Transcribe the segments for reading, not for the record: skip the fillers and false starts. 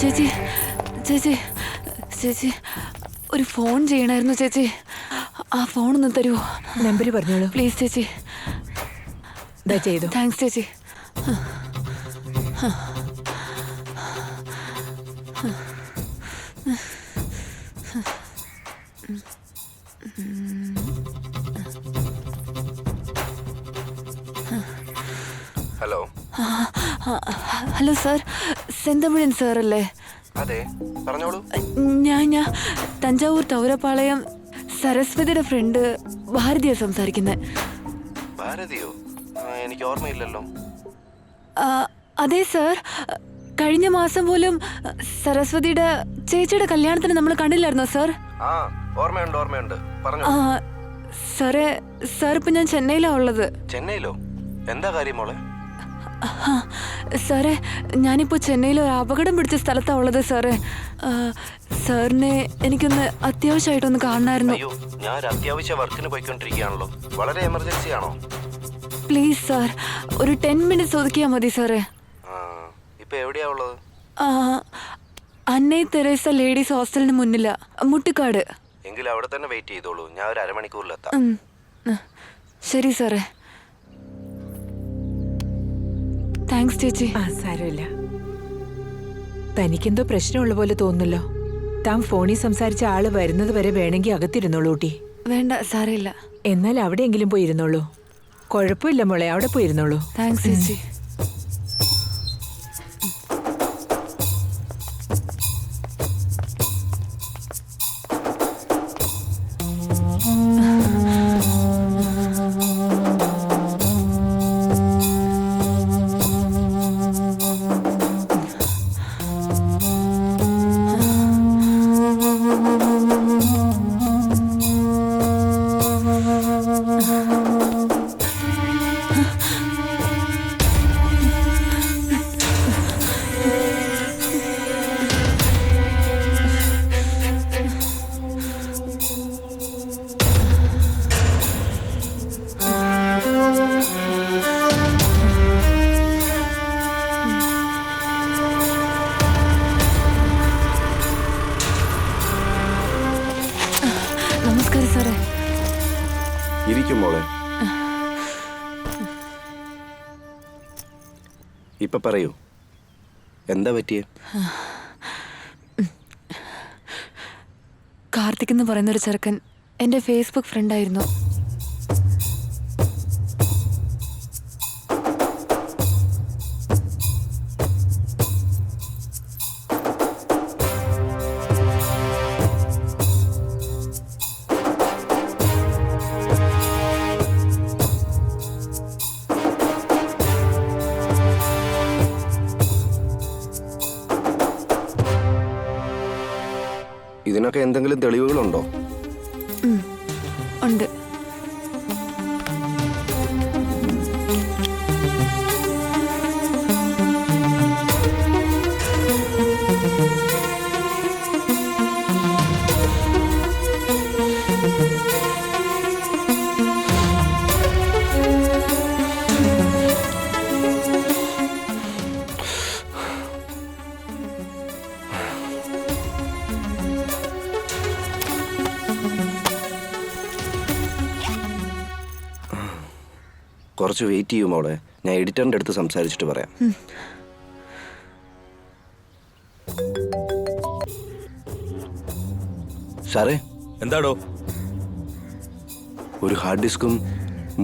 ചേച്ചി ചേച്ചി ചേച്ചി ഒരു ഫോൺ ചെയ്യണമായിരുന്നു ചേച്ചി. ആ ഫോണൊന്ന് തരുമോ? നമ്പർ പറഞ്ഞോളൂ പ്ലീസ് ചേച്ചി. ചെയ്തു. താങ്ക്സ് ചേച്ചി. ഹലോ ഹലോ സാർ, സെന്തമിഴൻ സാർ അല്ലേ? അതെ, പറഞ്ഞോളൂ. ഞാൻ തഞ്ചാവൂർ തൗരപ്പാളയം സരസ്വതിയുടെ ഫ്രണ്ട് ഭാരതിയാണ് സംസാരിക്കുന്നത്. ഭാരതിയോ? എനിക്ക് ഓർമ്മയില്ലല്ലോ. അതെ സാർ, കഴിഞ്ഞ മാസം പോലും സരസ്വതിയുടെ ചേച്ചിയുടെ കല്യാണത്തിന് നമ്മൾ കണ്ടില്ലായിരുന്നോ സാർ? ആ, ഓർമ്മയുണ്ട് ഓർമ്മയുണ്ട്, പറഞ്ഞോ. സാറേ, സാർ ഇപ്പൊ ഞാൻ ചെന്നൈയിലാണ് ഉള്ളത്. ചെന്നൈയിലോ? എന്താ കാര്യം മോളെ? സാറേ, ഞാനിപ്പോൾ ചെന്നൈയിൽ ഒരു അപകടം പിടിച്ച സ്ഥലത്താണ് ഉള്ളത് സാറേ. സാറിനെ എനിക്കൊന്ന് അത്യാവശ്യമായിട്ടൊന്ന് കാണണമായിരുന്നു. അയ്യോ, ഞാൻ ഒരു അത്യാവശ്യ വർക്കിന് പോയിക്കൊണ്ടിരിക്കുകയാണല്ലോ. വളരെ എമർജൻസി ആണോ? പ്ലീസ് സാർ, ഒരു 10 മിനിറ്റ്സ് ഒതുക്കിയാൽ മതി സാറേ. ഇപ്പൊ എവിടെയാ ഉള്ളത്? അന്നൈ തെരേസ ലേഡീസ് ഹോസ്റ്റലിന് മുന്നിലാ, മുട്ടിക്കാട്. എങ്കിൽ അവിടെ തന്നെ വെയിറ്റ് ചെയ്തോളൂ, ഞാൻ ഒരു അരമണിക്കൂറിലെത്താം. ശരി സാറേ. താങ്ക്സ് ചേച്ചി. സാരമില്ല. തനിക്കെന്തോ പ്രശ്നമുള്ള പോലെ തോന്നുന്നല്ലോ. താൻ ഫോണിൽ സംസാരിച്ച ആള് വരുന്നത് വരെ വേണമെങ്കിൽ അകത്തിരുന്നോളൂ ഊട്ടി. വേണ്ട, സാരമില്ല. എന്നാൽ അവിടെയെങ്കിലും പോയിരുന്നോളൂ. കുഴപ്പമില്ല മോളെ, അവിടെ പോയിരുന്നോളൂ. താങ്ക്സ് ചേച്ചി. നമസ്കാരം സാറേ. ഇരിക്കും മോളെ. ഇപ്പൊ പറയൂ, എന്താ പറ്റിയേ? കാർത്തിക് എന്ന് പറയുന്നൊരു ചെറുക്കൻ എൻ്റെ ഫേസ്ബുക്ക് ഫ്രണ്ടായിരുന്നു. ഇതിനൊക്കെ എന്തെങ്കിലും തെളിവുകളുണ്ടോ? ഉണ്ട്. കുറച്ച് വെയിറ്റ് ചെയ്യും മോളെ. ഞാൻ എഡിറ്ററിൻ്റെ അടുത്ത് സംസാരിച്ചിട്ട് പറയാം. സാറേ, എന്താടോ? ഒരു ഹാർഡ് ഡിസ്കും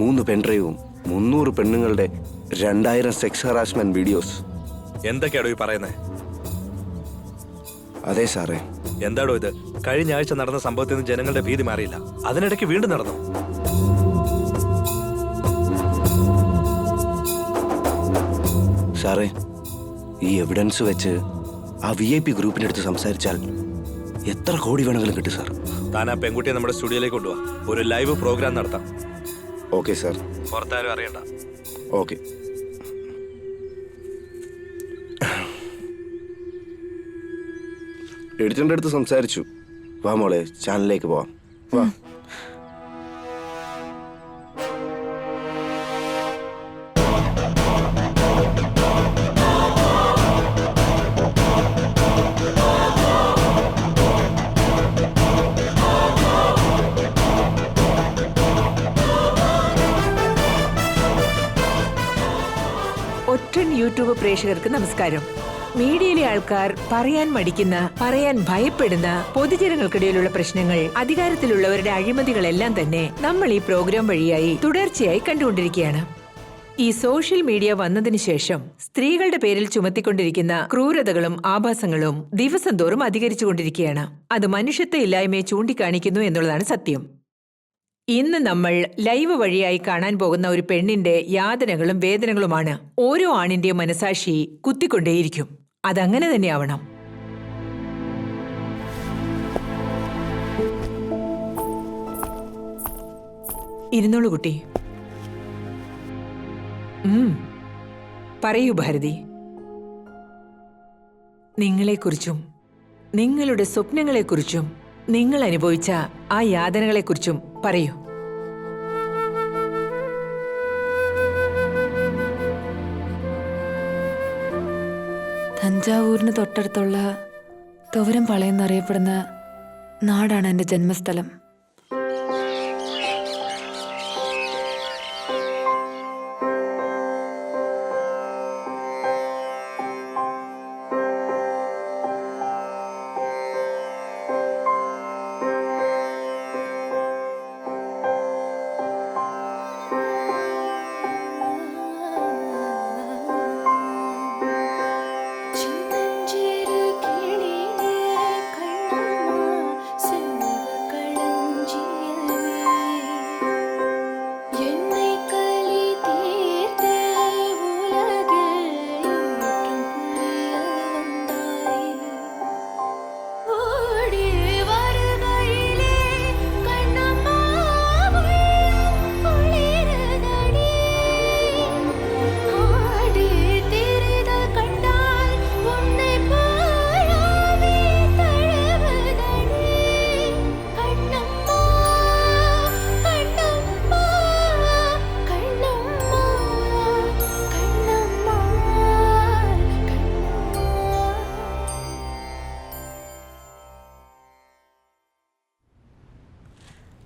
3 പെൻഡ്രൈവും 300 പെണ്ണുങ്ങളുടെ 2000 സെക്സ് ഹറാസ്മെന്റ് വീഡിയോസ്. എന്തൊക്കെയാടോ ഈ പറയുന്നേ? അതെ സാറേ. എന്താടോ ഇത്? കഴിഞ്ഞ ആഴ്ച നടന്ന സംഭവത്തിൽ നിന്ന് ജനങ്ങളുടെ ഭീതി മാറിയില്ല, അതിനിടയ്ക്ക് വീണ്ടും നടന്നു. സാറേ, ഈ എവിഡൻസ് വെച്ച് ആ VIP ഗ്രൂപ്പിൻ്റെ അടുത്ത് സംസാരിച്ചാൽ എത്ര കോടി വേണമെങ്കിലും കിട്ടും സാർ. താൻ ആ പെൺകുട്ടിയെ നമ്മുടെ സ്റ്റുഡിയോയിലേക്ക് കൊണ്ടുപോവാ, ഒരു ലൈവ് പ്രോഗ്രാം നടത്താം. Okay sir. പുറത്താരും അറിയണ്ട. ഓക്കെ. എഡിറ്ററിൻ്റെ അടുത്ത് സംസാരിച്ചു. വാ മോളെ, ചാനലിലേക്ക് പോവാം. വാ. ഒറ്റൻ യൂട്യൂബ് പ്രേക്ഷകർക്ക് നമസ്കാരം. മീഡിയയിലെ ആൾക്കാർ പറയാൻ മടിക്കുന്ന, പറയാൻ ഭയപ്പെടുന്ന പൊതുജനങ്ങൾക്കിടയിലുള്ള പ്രശ്നങ്ങൾ, അധികാരത്തിലുള്ളവരുടെ അഴിമതികളെല്ലാം തന്നെ നമ്മൾ ഈ പ്രോഗ്രാം വഴിയായി തുടർച്ചയായി കണ്ടുകൊണ്ടിരിക്കുകയാണ്. ഈ സോഷ്യൽ മീഡിയ വന്നതിന് ശേഷം സ്ത്രീകളുടെ പേരിൽ ചുമത്തിക്കൊണ്ടിരിക്കുന്ന ക്രൂരതകളും ആഭാസങ്ങളും ദിവസം തോറും അധികരിച്ചുകൊണ്ടിരിക്കുകയാണ്. അത് മനുഷ്യത്വ ഇല്ലായ്മയെ ചൂണ്ടിക്കാണിക്കുന്നു എന്നുള്ളതാണ് സത്യം. ഇന്ന് നമ്മൾ ലൈവ് വഴിയായി കാണാൻ പോകുന്ന ഒരു പെണ്ണിന്റെ യാതനകളും വേദനകളുമാണ് ഓരോ ആണിന്റെയും മനസാക്ഷി കുത്തിക്കൊണ്ടേയിരിക്കും. അതങ്ങനെ തന്നെ ആവണം. ഇരുന്നോളൂ കുട്ടി. പറയൂ ഭാരതി. നിങ്ങളെക്കുറിച്ചും നിങ്ങളുടെ സ്വപ്നങ്ങളെക്കുറിച്ചും നിങ്ങൾ അനുഭവിച്ച ആ യാതനകളെക്കുറിച്ചും പറയൂ. തഞ്ചാവൂരിന് തൊട്ടടുത്തുള്ള തുവരം പാളയം എന്നറിയപ്പെടുന്ന നാടാണ് എൻ്റെ ജന്മസ്ഥലം.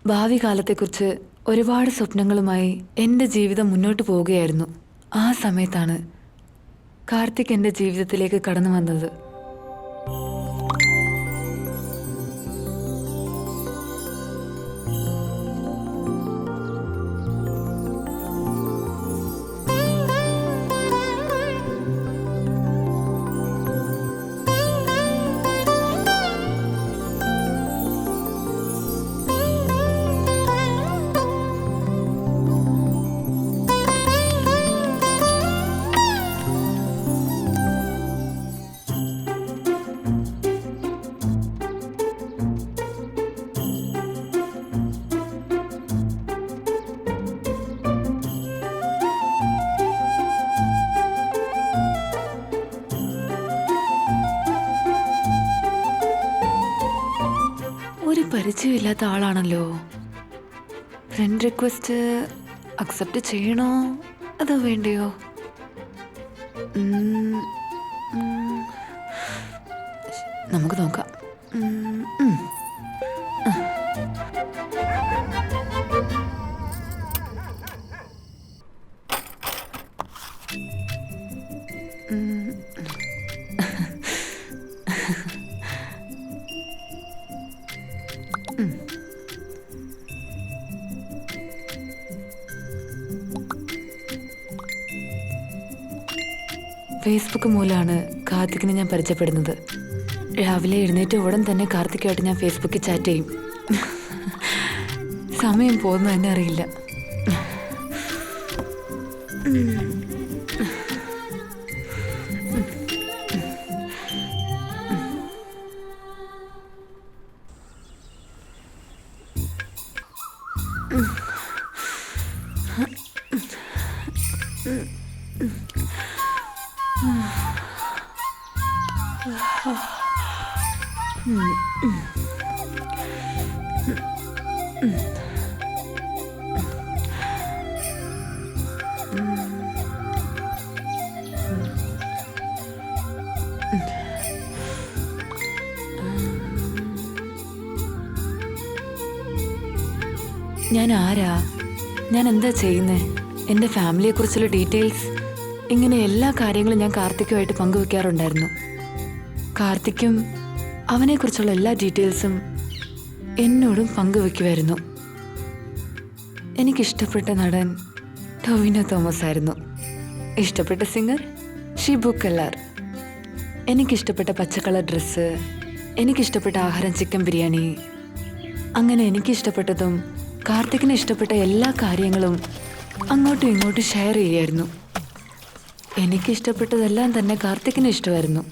ഭാവി കാലത്തെക്കുറിച്ച് ഒരുപാട് സ്വപ്നങ്ങളുമായി എൻ്റെ ജീവിതം മുന്നോട്ട് പോവുകയായിരുന്നു. ആ സമയത്താണ് കാർത്തിക് എൻ്റെ ജീവിതത്തിലേക്ക് കടന്നു വന്നത്. പരിചയമില്ലാത്ത ആളാണല്ലോ. ഫ്രണ്ട് റിക്വസ്റ്റ് അക്സെപ്റ്റ് ചെയ്യണോ അതോ വേണ്ടയോ? നമുക്ക് നോക്കാം. ഫേസ്ബുക്ക് മൂലമാണ് കാർത്തിക്കിനെ ഞാൻ പരിചയപ്പെടുന്നത്. രാവിലെ എഴുന്നേറ്റ് ഉടൻ തന്നെ കാർത്തിക്കുമായിട്ട് ഞാൻ ഫേസ്ബുക്കിൽ ചാറ്റ് ചെയ്യും. സമയം പോകുന്നു തന്നെ അറിയില്ല. ഞാൻ ആരാ, ഞാൻ എന്താ ചെയ്യുന്നേ, എൻ്റെ ഫാമിലിയെക്കുറിച്ചുള്ള ഡീറ്റെയിൽസ്, ഇങ്ങനെ എല്ലാ കാര്യങ്ങളും ഞാൻ കാർത്തിക്കുമായിട്ട് പങ്കുവെക്കാറുണ്ടായിരുന്നു. കാർത്തിക്കും അവനെക്കുറിച്ചുള്ള എല്ലാ ഡീറ്റെയിൽസും എന്നോടും പങ്കുവെക്കുമായിരുന്നു. എനിക്കിഷ്ടപ്പെട്ട നടൻ ടൊവിനോ തോമസ് ആയിരുന്നു. ഇഷ്ടപ്പെട്ട സിംഗർ ഷിബു കല്ലാർ. എനിക്കിഷ്ടപ്പെട്ട പച്ചക്കളർ ഡ്രസ്സ്, എനിക്കിഷ്ടപ്പെട്ട ആഹാരം ചിക്കൻ ബിരിയാണി. അങ്ങനെ എനിക്കിഷ്ടപ്പെട്ടതും കാർത്തിക്കിന് ഇഷ്ടപ്പെട്ട എല്ലാ കാര്യങ്ങളും അങ്ങോട്ടും ഇങ്ങോട്ടും ഷെയർ ചെയ്യായിരുന്നു. എനിക്കിഷ്ടപ്പെട്ടതെല്ലാം തന്നെ കാർത്തിക്കിന് ഇഷ്ടമായിരുന്നു.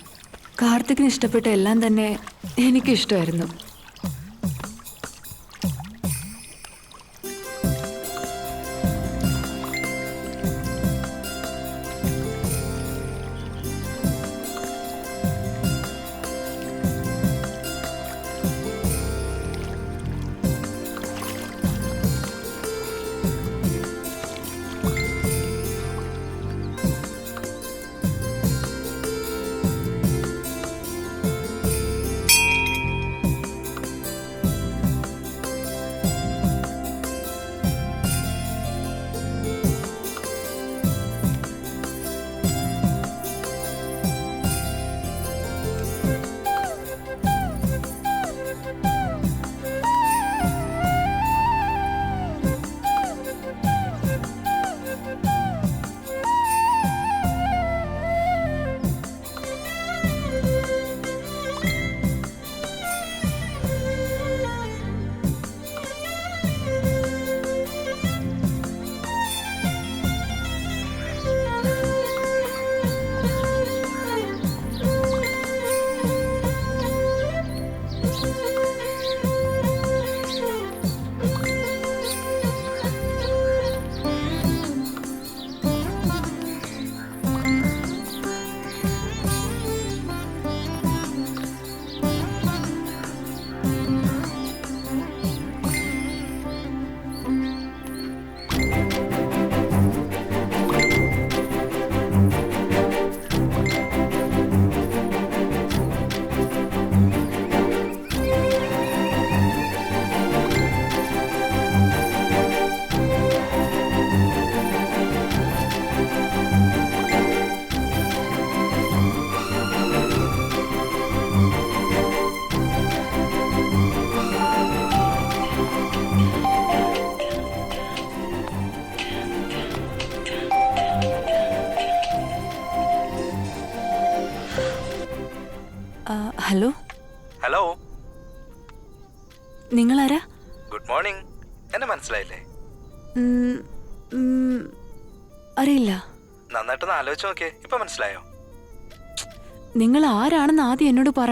കാർത്തിക്കിന് ഇഷ്ടപ്പെട്ട എല്ലാം തന്നെ എനിക്കിഷ്ടമായിരുന്നു. ഹലോ. ഹലോ, നിങ്ങളാരാ? Good morning. എന്നെ മനസ്സിലായില്ലേ? ഉം, ഉം, അറിയില്ല. നന്നായിട്ടൊന്ന് ആലോചിച്ച് നോക്കിയേ, ഇപ്പൊ മനസ്സിലായോ? നിങ്ങൾ ആരാണെന്ന് ആദ്യം എന്നോട് പറ.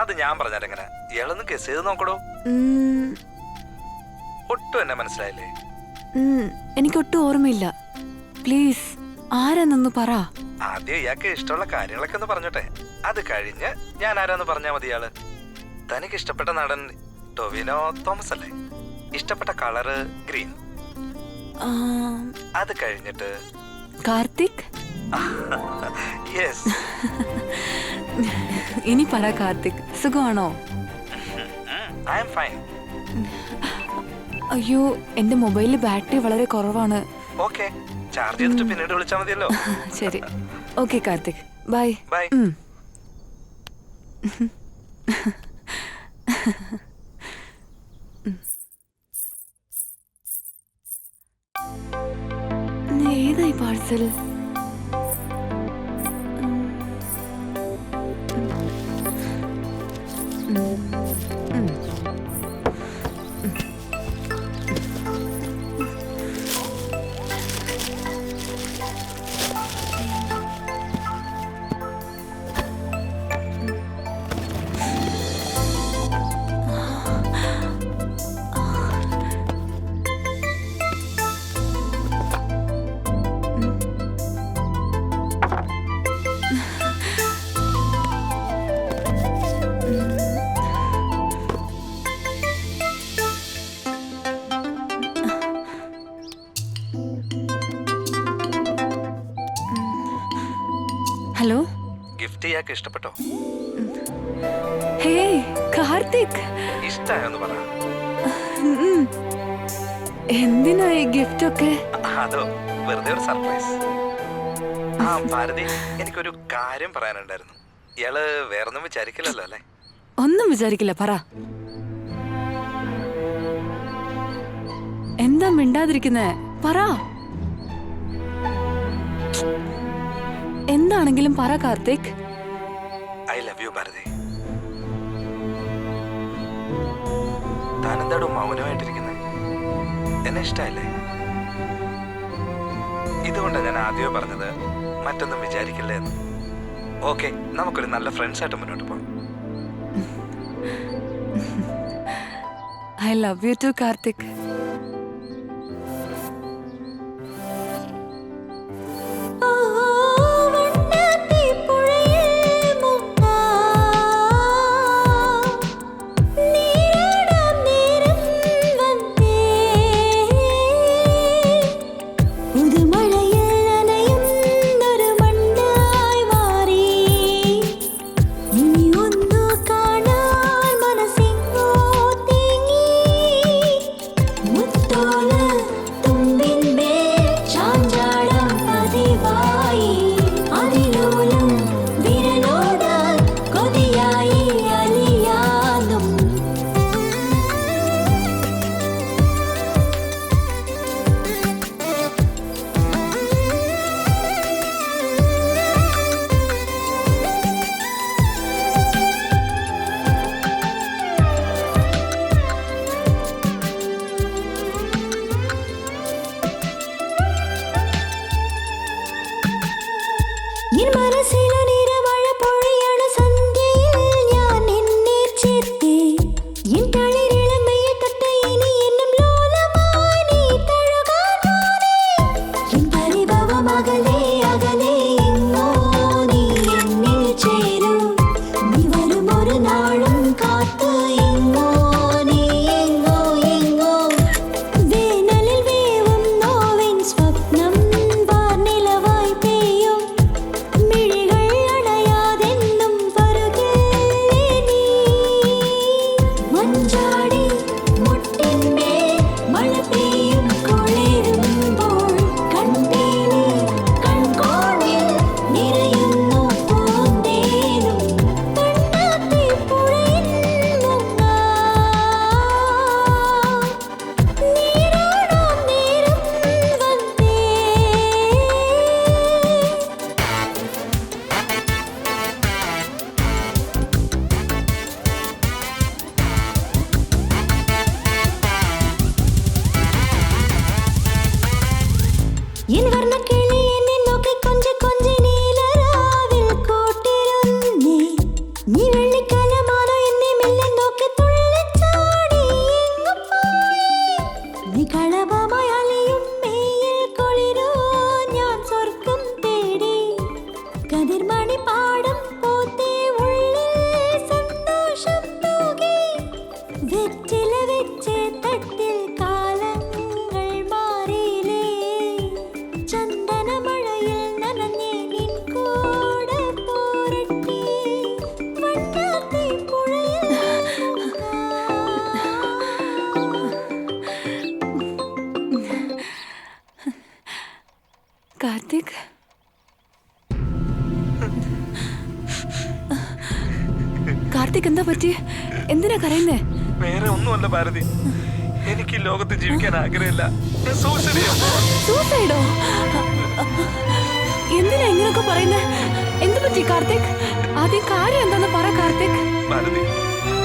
അത് ഞാൻ പറഞ്ഞാലെങ്ങനെ? ഇയാളൊന്ന് ഗസ് ചെയ്ത് നോക്കടോ. ഉം, ഒട്ടും എന്നെ മനസ്സിലായില്ലേ? എനിക്കൊട്ടും ഓർമ്മയില്ല. പ്ലീസ് ആരാന്നൊന്ന് പറ. ആദ്യം ഇയാൾക്ക് ഇഷ്ടമുള്ള കാര്യങ്ങളൊക്കെ ഒന്ന് പറഞ്ഞോട്ടെ, അത് കഴിഞ്ഞ് ഞാൻ ആരാന്ന് പറഞ്ഞാ മതി. ഇയാള് തനിക്ക് ഇഷ്ടപ്പെട്ട നടൻ ടൊവിനോ തോമസ് അല്ലേ? ഇഷ്ടപ്പെട്ട കളറ് ഗ്രീൻ. അത് കഴിഞ്ഞിട്ട് കാർത്തിക്. യെസ്. ഇനി പറ കാർത്തിക്, സുഖമാണോ? I am fine. അയ്യോ, എന്റെ മൊബൈലിൽ ബാറ്ററി വളരെ കുറവാണ്. ഓക്കെ, ചാർജ് ചെയ്തിട്ട് പിന്നീട് വിളിച്ചാൽ മതിയല്ലോ. ശരി, ഓക്കെ കാർത്തിക്, ബൈ. ബൈ. ഏതായി പാഴ്സൽ? ഹലോ. ഗിഫ്റ്റ് ഇയാൾക്ക് ഇഷ്ടപ്പെട്ടോ? ഹേ കാർത്തിക്, ഇഷ്ടായെന്ന് പറ. എന്തിനാ ഈ ഗിഫ്റ്റ് ഒക്കെ? അതോ വെറുതെ ഒരു സർപ്രൈസ്. ആ ഭാരതി, എനിക്കൊരു കാര്യം പറയാനുണ്ടായിരുന്നു. ഇയാള് വേറൊന്നും വിചാരിക്കില്ലല്ലോ അല്ലേ? ഒന്നും വിചാരിക്കില്ല, പറ. എന്താ മിണ്ടാതിരിക്കുന്നേ? പറ. എന്താണെങ്കിലും പറ Karthik. I love you Bharathi. താനെന്താടോ മൗനമായിട്ടിരിക്കുന്നത്? എന്നെ ഇഷ്ടമല്ലേ? ഇതുകൊണ്ടാണ് ഞാൻ ആദ്യമേ പറഞ്ഞത് മറ്റൊന്നും വിചാരിക്കില്ലേ എന്ന്. ഓക്കെ, നമുക്കൊരു നല്ല ഫ്രണ്ട്സ് ആയിട്ട് മുന്നോട്ട് പോകാം. I love you too Karthik. Karthik, Karthik എന്താ പറ്റി? എന്തിനാ കരയുന്നേ? വേറെ ഒന്നുമല്ല ഭാരതി, എനിക്ക് ഈ ലോകത്ത് ജീവിക്കാൻ ആഗ്രഹമില്ല. സൂസൈഡോ? എന്തിനാ ഇങ്ങനൊക്കെ പറയുന്നേ? എന്ത് പറ്റി കാർത്തിക്? ആദ്യം കാര്യം എന്താന്ന് പറ കാർത്തിക്. ഭാരതി,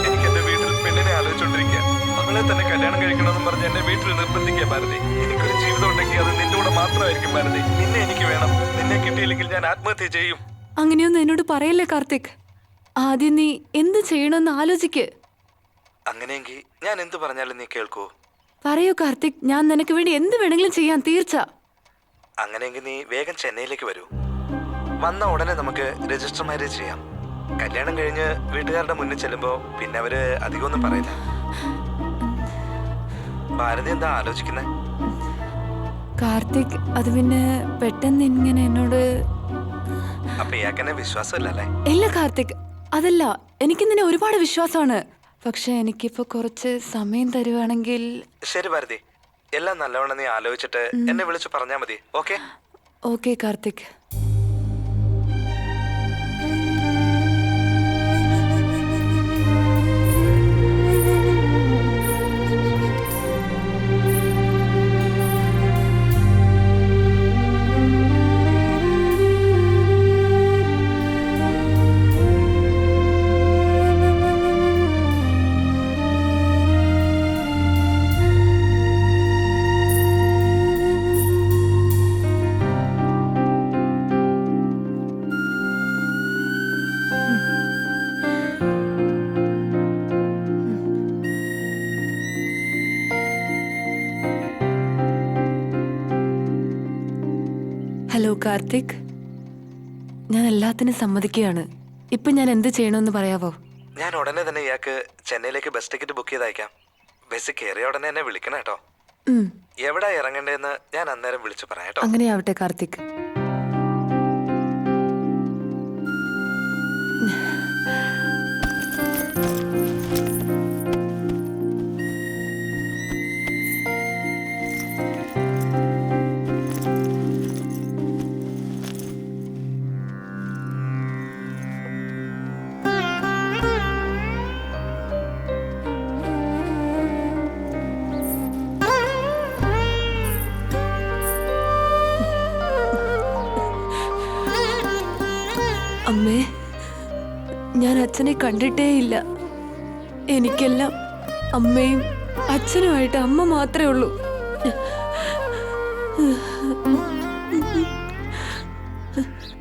എനിക്ക് എന്റെ വീട്ടിൽ പെണ്ണിനെ ആലോചിച്ചോണ്ടിരിക്കുക. അവളെ തന്നെ കല്യാണം കഴിക്കണമെന്ന് പറഞ്ഞ് എന്നെ വീട്ടിൽ നിർബന്ധിക്കുക ഭാരതി. എനിക്കൊരു ജീവിതം ഉണ്ടെങ്കിൽ അത് നിന്റെ കൂടെ മാത്രമായിരിക്കും ഭാരതി. നിന്നെ എനിക്ക് വേണം. നിന്നെ കിട്ടിയില്ലെങ്കിൽ ഞാൻ ആത്മഹത്യ ചെയ്യും. അങ്ങനെയൊന്നും എന്നോട് പറയല്ലേ കാർത്തിക്. ആദ്യം നീ എന്ത് ചെയ്യണമെന്ന് ആലോചിക്ക്. അങ്ങനെയെങ്കിൽ ഞാൻ എന്ത് പറഞ്ഞാലും നീ കേൾക്കൂ? പറയൂ കാർത്തിക്, ഞാൻ നിനക്ക് വേണ്ടി എന്ത് വേണമെങ്കിലും ചെയ്യാൻ തീർച്ച. അങ്ങനെയെങ്കിൽ നീ വേഗം ചെന്നൈയിലേക്ക് വരൂ. വന്ന ഉടനെ നമുക്ക് രജിസ്റ്റർ മാരേജ് ചെയ്യാം. കല്യാണം കഴിഞ്ഞ് വീട്ടുകാരുടെ മുന്നിൽ ചെല്ലുമ്പോ പിന്നെ അവര് അധികമൊന്നും പറയില്ല. ഭാരതി എന്താ ആലോചിക്കുന്നേ? കാർത്തിക്, അത് പിന്നെ പെട്ടെന്ന് ഇങ്ങനെ എന്നോട് അപ്പൊ ഇയാക്കെന്നെ വിശ്വാസമില്ലല്ലേ? ഇല്ല കാർത്തിക്, അതല്ല, എനിക്ക് നിന്നെ ഒരുപാട് വിശ്വാസമാണ്. പക്ഷെ എനിക്കിപ്പോ കുറച്ച് സമയം തരുവാണെങ്കിൽ. ശരി ഭാരതി, എല്ലാം നല്ലവണ്ണം നീ ആലോചിച്ചിട്ട് എന്നെ വിളിച്ച് പറഞ്ഞാ മതി. Okay? Okay Karthik. Hello Karthik, ഞാൻ എല്ലാത്തിനും സമ്മതിക്കുകയാണ്. ഇപ്പൊ ഞാൻ എന്ത് ചെയ്യണമെന്ന് പറയാവോ? ഞാൻ ഉടനെ തന്നെ ഇയാൾക്ക് ചെന്നൈയിലേക്ക് ബസ് ടിക്കറ്റ് ബുക്ക് ചെയ്തയക്കാം. ബസ് കയറിയ ഉടനെ എന്നെ വിളിക്കണം കേട്ടോ. എവിടെ ഇറങ്ങണ്ടേന്ന് ഞാൻ അന്നേരം വിളിച്ചു പറയാം കേട്ടോ. അങ്ങനെയാവട്ടെ കാർത്തിക്. അമ്മേ, ഞാൻ അച്ഛനെ കണ്ടിട്ടേയില്ല. എനിക്കെല്ലാം അമ്മയും അച്ഛനുമായിട്ട് അമ്മ മാത്രമേ ഉള്ളൂ.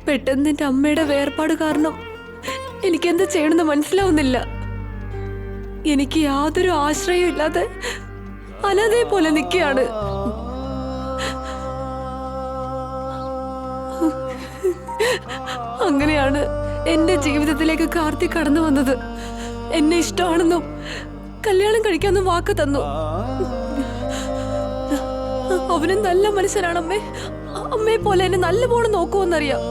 പെട്ടെന്ന് എൻ്റെ അമ്മയുടെ വേർപാട് കാരണം എനിക്കെന്ത് ചെയ്യണമെന്ന് മനസ്സിലാവുന്നില്ല. എനിക്ക് യാതൊരു ആശ്രയവും ഇല്ലാതെ അനാഥയെ പോലെ നിൽക്കുകയാണ്. അങ്ങനെയാണ് എന്റെ ജീവിതത്തിലേക്ക് കാർത്തിക് കടന്നു വന്നത്. എന്നെ ഇഷ്ടമാണെന്നും കല്യാണം കഴിക്കാന്നും വാക്ക് തന്നു. അവനും നല്ല മനുഷ്യനാണമ്മേ. അമ്മയെ പോലെ എന്നെ നല്ലപോലെ നോക്കുമെന്നറിയാം.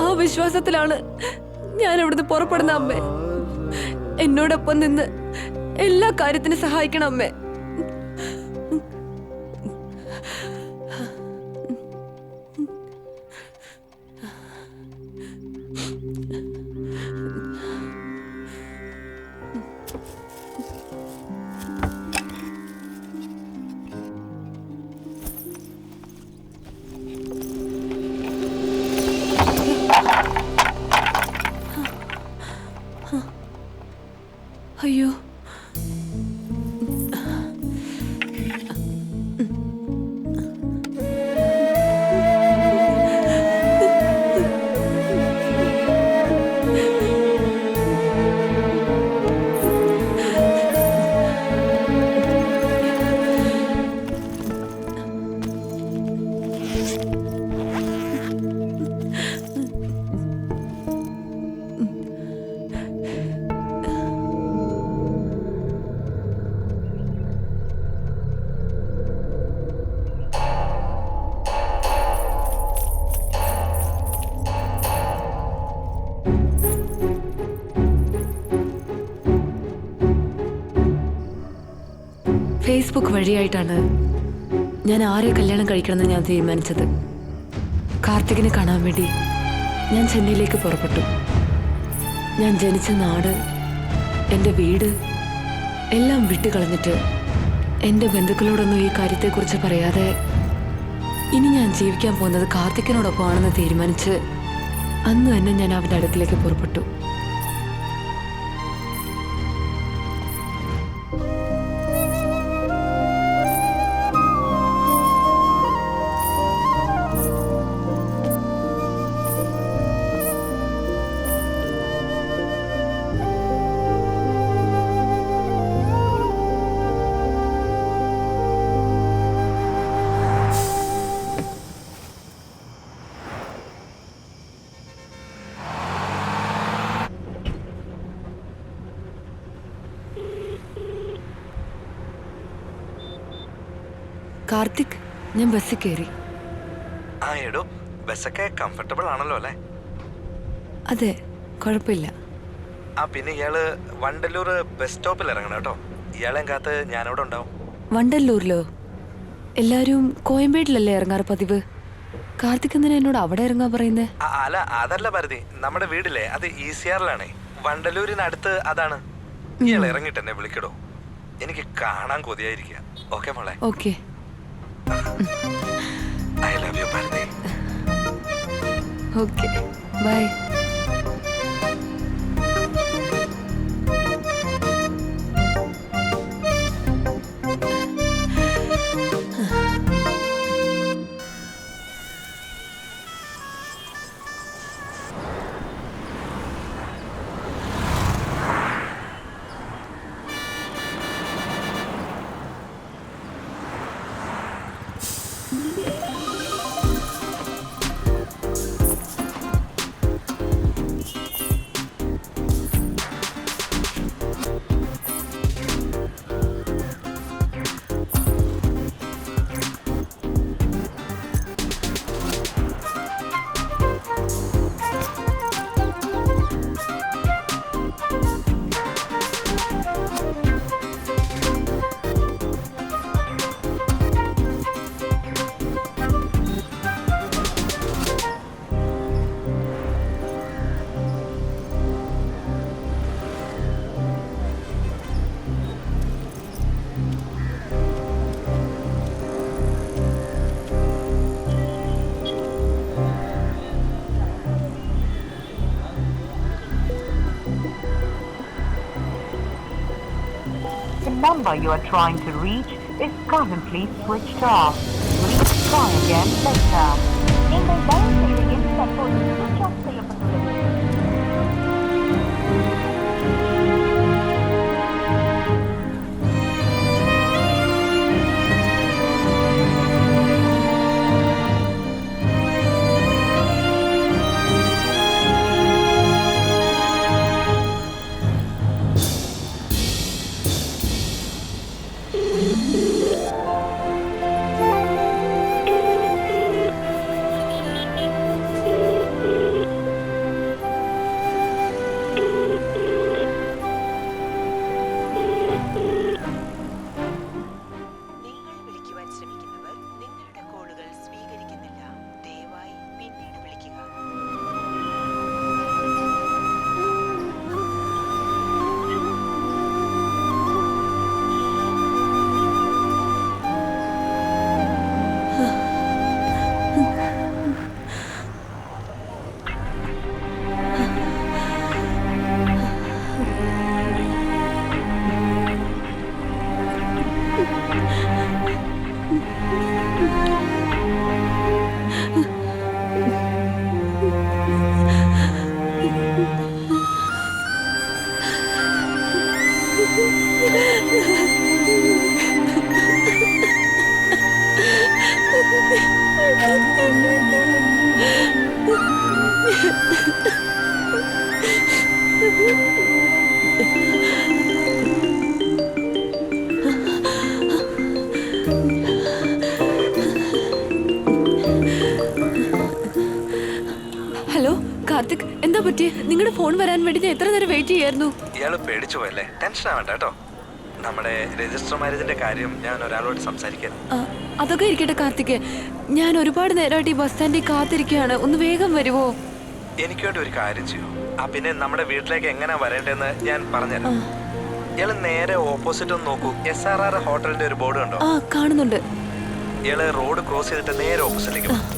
ആ വിശ്വാസത്തിലാണ് ഞാൻ ഇവിടുന്ന് പുറപ്പെടുന്ന. അമ്മേ, എന്നോടൊപ്പം നിന്ന് എല്ലാ കാര്യത്തിനും സഹായിക്കണം അമ്മേ. അയ്യോ, ഫേസ്ബുക്ക് വഴിയായിട്ടാണ് ഞാൻ ആരെ കല്യാണം കഴിക്കണമെന്ന് ഞാൻ തീരുമാനിച്ചത്. കാർത്തികിനെ കാണാൻ വേണ്ടി ഞാൻ ചെന്നൈയിലേക്ക് പുറപ്പെട്ടു. ഞാൻ ജനിച്ച നാട്, എൻ്റെ വീട് എല്ലാം വിട്ടുകളഞ്ഞിട്ട് എൻ്റെ ബന്ധുക്കളോടൊന്നും ഈ കാര്യത്തെക്കുറിച്ച് പറയാതെ ഇനി ഞാൻ ജീവിക്കാൻ പോകുന്നത് കാർത്തികിനോടൊപ്പമാണെന്ന് തീരുമാനിച്ച് അന്ന് തന്നെ ഞാൻ അവൻ്റെ അടുത്തിലേക്ക് പുറപ്പെട്ടു. കാർത്തിക്, ഞാൻ ബസ്സിൽ കയറി. ആ എടോ, ബസ്സൊക്കെ കംഫർട്ടബിൾ ആണല്ലോ അല്ലേ? അതെ, കുഴപ്പമില്ല. പിന്നെ ഇയാള് വണ്ടല്ലൂർ ബസ് സ്റ്റോപ്പിൽ ഇറങ്ങണം കേട്ടോ. ഇയാളെയും കാത്ത് ഞാനവിടെ ഉണ്ടാവും. വണ്ടല്ലൂരിലോ? എല്ലാരും കോയമ്പേട്ടിലല്ലേ ഇറങ്ങാറ് പതിവ്. കാർത്തിക് എന്തിനാ എന്നോട് അവിടെ ഇറങ്ങാൻ പറയുന്നേ? അല്ല, അതല്ല ഭാരതി, നമ്മുടെ വീടില്ലേ അത് ECRലാണേ. വണ്ടല്ലൂരിനടുത്ത് അതാണ്. ഇയാൾ ഇറങ്ങിട്ട് എന്നെ വിളിക്കടോ, എനിക്ക് കാണാൻ കൊതിയായിരിക്കുക. ഓക്കെ മോളെ? Okay. I love you Bharathi. Okay, bye. The number you are trying to reach is currently switched off. Please try again later. நீங்கள் டயல் செய்த எண் தற்போது switch off செய்யப்பட்டுள்ளது. ഹലോ കാർത്തിക്, എന്താ പറ്റിയ? നിങ്ങളുടെ ഫോൺ വരാൻ വേണ്ടി ഞാൻ എത്ര നേരം വെയിറ്റ് ചെയ്യായിരുന്നു. ഇയാള് പേടിച്ചു പോയല്ലേ? ടെൻഷൻ ആവണ്ട കേട്ടോ. നമ്മുടെ രജിസ്റ്റർ മാരേജിന്റെ കാര്യം ഞാൻ ഒരാളോട് സംസാരിക്കാൻ. അതൊക്കെ ഇരിക്കട്ടെ കാർത്തിക്, ഞാൻ ഒരുപാട് നേരമായിട്ട് ഈ ബസ് സ്റ്റാൻഡിൽ കാത്തിരിക്കുകയാണ്. ഒന്ന് വേഗം വരുവോ? എനിക്കായിട്ട് ഒരു കാര്യം ചെയ്യൂ. പിന്നെ നമ്മുടെ വീട്ടിലേക്ക് എങ്ങനെ വരേണ്ടതെന്ന് ഞാൻ പറഞ്ഞുതരാം. ഇയാള് നേരെ ഓപ്പോസിറ്റ് ഒന്ന് നോക്കൂ. SRR ഹോട്ടലിന്റെ ഒരു ബോർഡ് കണ്ടോ? കാണുന്നുണ്ട്. ഇയാള് റോഡ് ക്രോസ് ചെയ്തിട്ട് നേരെ ഓപ്പോസിറ്റിലേക്ക് പോകും.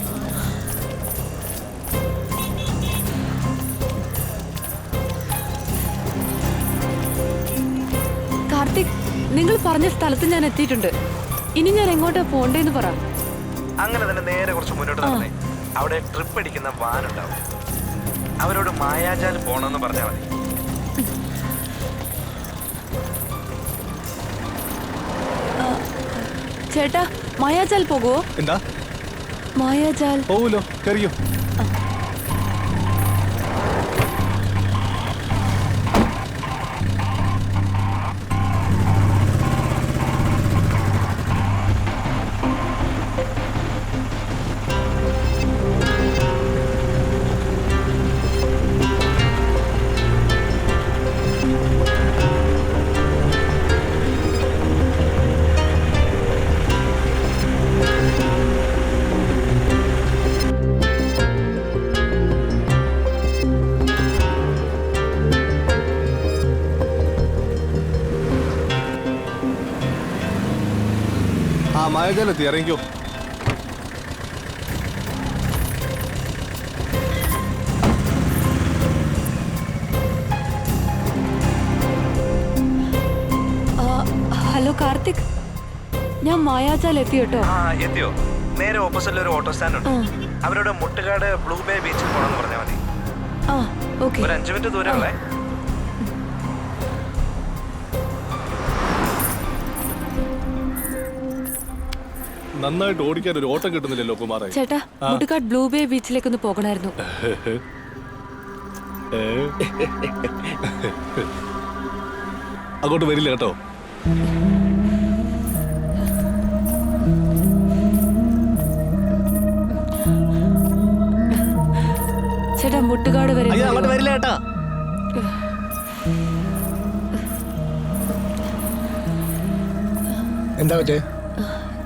കാർത്തിക്, നിങ്ങൾ പറഞ്ഞ സ്ഥലത്ത് ഞാൻ എത്തിയിട്ടുണ്ട്. ഇനി ഞാൻ എങ്ങോട്ടാ പോണ്ടേന്ന് പറ. അങ്ങനെ തന്നെ നേരെ കുറച്ച് മുന്നോട്ട് നടന്നേ. അവിടെ ട്രിപ്പ് അടിക്കുന്ന വാനുണ്ടാവും. അവരോട് മായാജാൽ പോണെന്ന് പറഞ്ഞാൽ മതി. ചേട്ടാ, മായാജാൽ പോകുവോ? എന്താ? മായാജാൽ പോവൂലോ, കറിയോ? ആ മായാജാലെത്തി, ഇറങ്ങിക്കോ. ഹലോ കാർത്തിക്, ഞാൻ മായാജാൽ എത്തി കേട്ടോ. ആ എത്തിയോ? നേരെ ഓപ്പോസിറ്റിൽ ഒരു ഓട്ടോ സ്റ്റാൻഡ് ഉണ്ട്. അവരോട് മുട്ടുകാട് ബ്ലൂ ബേ ബീച്ചിൽ പോകണമെന്ന് പറഞ്ഞാൽ മതി. ആ ഓക്കെ. ഒരു 5 മിനിറ്റ് ദൂരമുള്ളേ. നന്നായിട്ട് ഓടിക്കാൻ ഒരു ഓട്ടം കിട്ടുന്നില്ലല്ലോ കുമാറേ. ചേട്ടാ, മുട്ടുകാട് ബ്ലൂ ബേ ബീച്ചിലേക്കൊന്ന് പോകണമായിരുന്നു. അങ്ങോട്ട് വരില്ല കേട്ടോ. ചേട്ടാ, മുട്ടുകാട് വരെ അങ്ങോട്ട് വരില്ല കേട്ടോ. എന്താ പറ്റേ?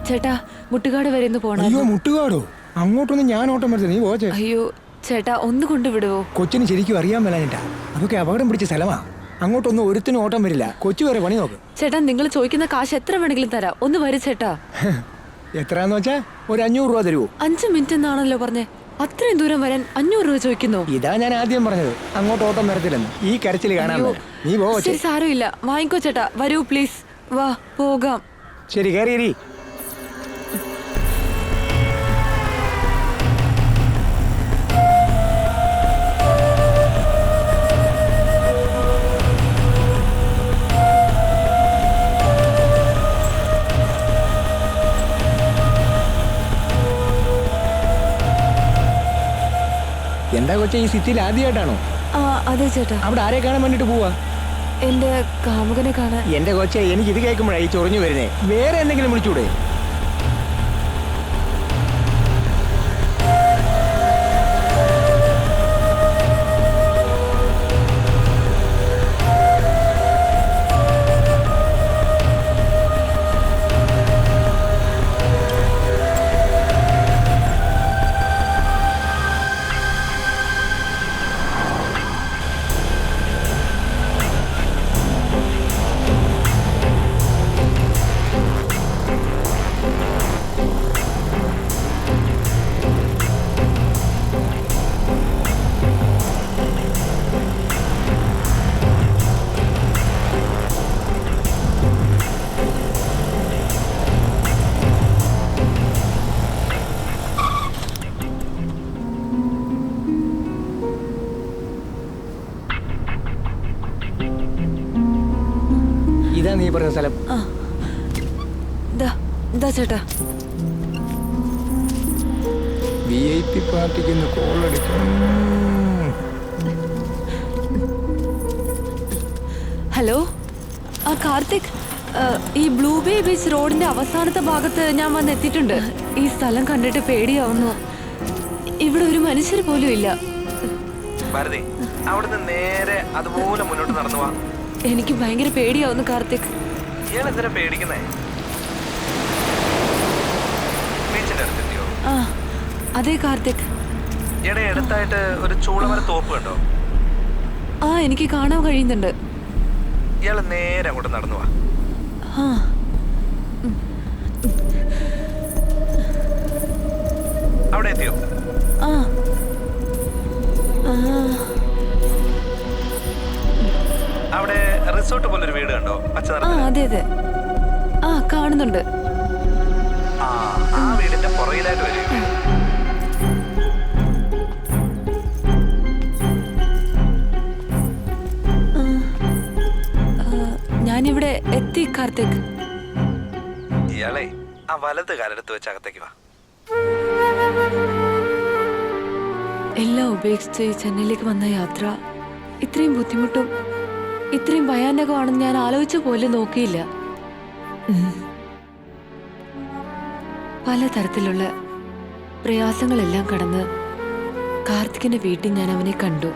ചേട്ടാ, മുട്ടുകാട് വരെ ഒന്ന് പോണം. അയ്യോ മുട്ടുകാടോ? അങ്ങോട്ടൊന്നും ഞാൻ ഓട്ടം വരുന്നത്, നീ പോച്ചേ. അയ്യോ ചേട്ടാ, ഒന്ന് കൊണ്ടുവിടുവോ? കൊച്ചിന് ശരിക്കും അറിയാൻ മേലാഞ്ഞിട്ടാ. അതൊക്കെ അപകടം പിടിച്ച സ്ഥലമാ. അങ്ങോട്ടൊന്നും ഒരുത്തിനും ഓട്ടം വരില്ല. കൊച്ചു വരെ പണി നോക്ക്. ചേട്ടാ, നിങ്ങൾ ചോദിക്കുന്ന കാശ് എത്ര വേണമെങ്കിലും തരാം. ഒന്ന് വരും ചേട്ടാ. എത്രയാന്ന് വെച്ചാ ഒരു 500 രൂപ തരുവോ? 5 മിനിറ്റ് എന്നാണല്ലോ പറഞ്ഞേ. അത്രയും ദൂരം വരാൻ 500 രൂപ ചോദിക്കുന്നു. ഇതാ ഞാൻ ആദ്യം പറഞ്ഞത്, അങ്ങോട്ട് ഓട്ടം വരത്തില്ലെന്ന്. ഈ കരച്ചിൽ കാണാൻ അയ്യോ, മേല. നീ പോച്ചേ. ശരി, സാരമില്ല. വാങ്ങിക്കോ ചേട്ടാ. വരൂ പ്ലീസ്. വാ പോകാം. ശരി, കയറി. എന്താ കൊച്ചെ, ഈ സിറ്റിയിൽ ആദ്യമായിട്ടാണോ? ആ അതെ ചേട്ടാ. അവിടെ ആരെ കാണാൻ വേണ്ടിട്ട് പോവാ? എന്റെ കാമുകനെ കാണാൻ. എന്റെ കൊച്ചെ, എനിക്ക് ഇത് കേൾക്കുമ്പോഴായി ചൊറിഞ്ഞു വരുന്നേ. വേറെ എന്തെങ്കിലും വിളിച്ചൂടെ? ഇതാ നീ പറഞ്ഞ സ്ഥലം. ദാ ചേട്ടാ. VIP പാർട്ടിക്ക് ഇന്ന് കോൾ അടിക്കും. ഹലോ, ആ കാർത്തിക്, ഈ ബ്ലൂ ബേ ബീച്ച് റോഡിന്റെ അവസാനത്തെ ഭാഗത്ത് ഞാൻ വന്നെത്തിയിട്ടുണ്ട്. ഈ സ്ഥലം കണ്ടിട്ട് പേടിയാവുന്നു. ഇവിടെ ഒരു മനുഷ്യർ പോലും ഇല്ല. ഭാരതി, അവിടുന്ന് നേരെ അതുപോലെ മുന്നോട്ട് നടന്നു വാ. എനിക്ക് ഭയങ്കര പേടിയാവുന്നു കാർത്തിക്. ഇയാൾ എന്തിനാ പേടിക്കുന്നേ? ബീച്ചിന്റെ അടുത്തെത്തിയോ? ആ അതെ കാർത്തിക്. ഇവിടെ അടുത്തായിട്ട് ഒരു ചൂളമര തോപ്പ് കണ്ടോ? ആ എനിക്ക് കാണാൻ കഴിയുന്നുണ്ട്. ഇയാള് നേരെ അങ്ങോട്ട് നടന്നു വാ. ആ അവിടെ എത്തിയോ? ആ അവിടെ റിസോർട്ട് പോലൊരു വീട് കണ്ടോ? പച്ച നിറത്തിൽ. അതെ അതെ. ആ കാണുന്നുണ്ട്. ആ വീടിന്റെ പുറകിലായിട്ട് വരും. ഞാനിവിടെ എത്തി കാർത്തിക്. ഇയാളെ ആ വലത് കാലെടുത്ത് വെച്ച് അകത്തേക്ക് വാ. എല്ലാം ഉപേക്ഷിച്ച് ഈ ചെന്നൈയിലേക്ക് വന്ന യാത്ര ഇത്രയും ബുദ്ധിമുട്ടും ഇത്രയും ഭയാനകമാണെന്ന് ഞാൻ ആലോചിച്ചു പോലും നോക്കിയില്ല. പലതരത്തിലുള്ള പ്രയാസങ്ങളെല്ലാം കടന്ന് കാർത്തികിന്റെ വീട്ടിൽ ഞാൻ അവനെ കണ്ടു.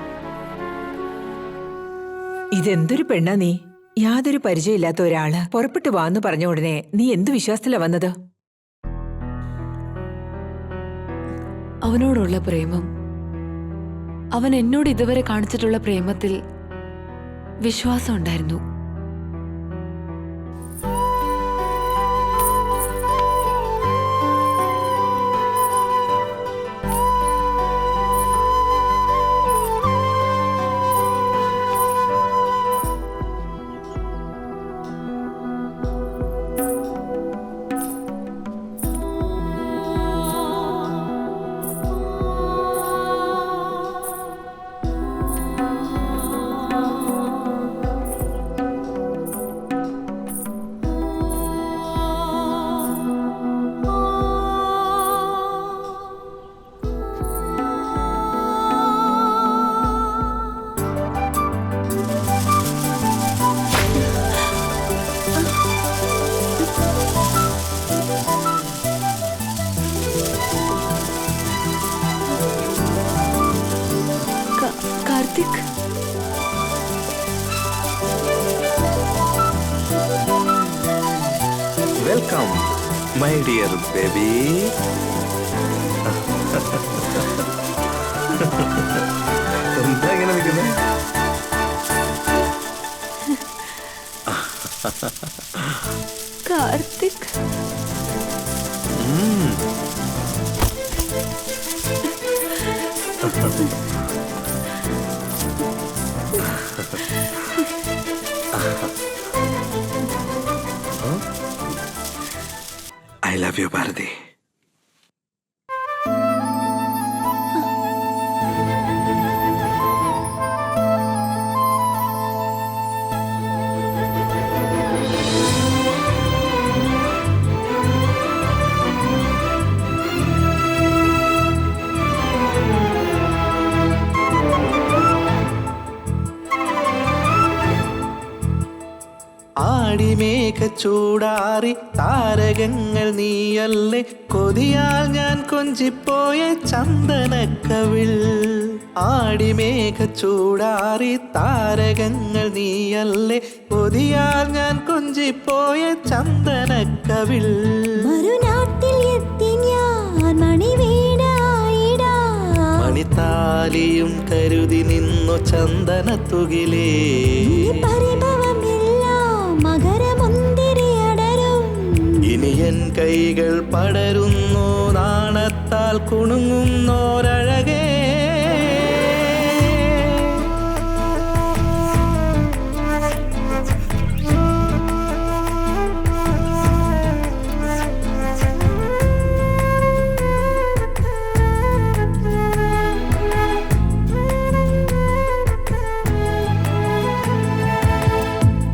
ഇതെന്തൊരു പെണ്ണാ നീ? യാതൊരു പരിചയമില്ലാത്ത ഒരാള് പുറപ്പെട്ടു വാന്ന് പറഞ്ഞ ഉടനെ നീ എന്ത് വിശ്വാസത്തിലാ വന്നത്? അവനോടുള്ള പ്രേമം, അവൻ എന്നോട് ഇതുവരെ കാണിച്ചിട്ടുള്ള പ്രേമത്തിൽ വിശ്വാസം ഉണ്ടായിരുന്നു. My dear baby. എന്താ ഇങ്ങനെ നിൽക്കുന്നത്? Karthik, I love you, Bharati. ആടിമേഘ ചൂടാറി താരകങ്ങൾ നീയല്ലേ, കൊതിയാൽ ഞാൻ കൊഞ്ചിപ്പോയ ചന്ദനക്കവിൾ. ആടിമേഘ ചൂടാറി താരകങ്ങൾ നീയല്ലേ, കൊതിയാൽ ഞാൻ കൊഞ്ചിപ്പോയ ചന്ദനക്കവിൾ. മറുനാട്ടിൽ എത്തി ഞാൻ മണിവീണായിടാ, മണിത്താലിയും കരുതി നിന്നു ചന്ദനത്തുകിലേ. ഇനി എൻ കൈകൾ പടരുന്നു നാണത്താൽ കുണുങ്ങുന്നോരഴകേ.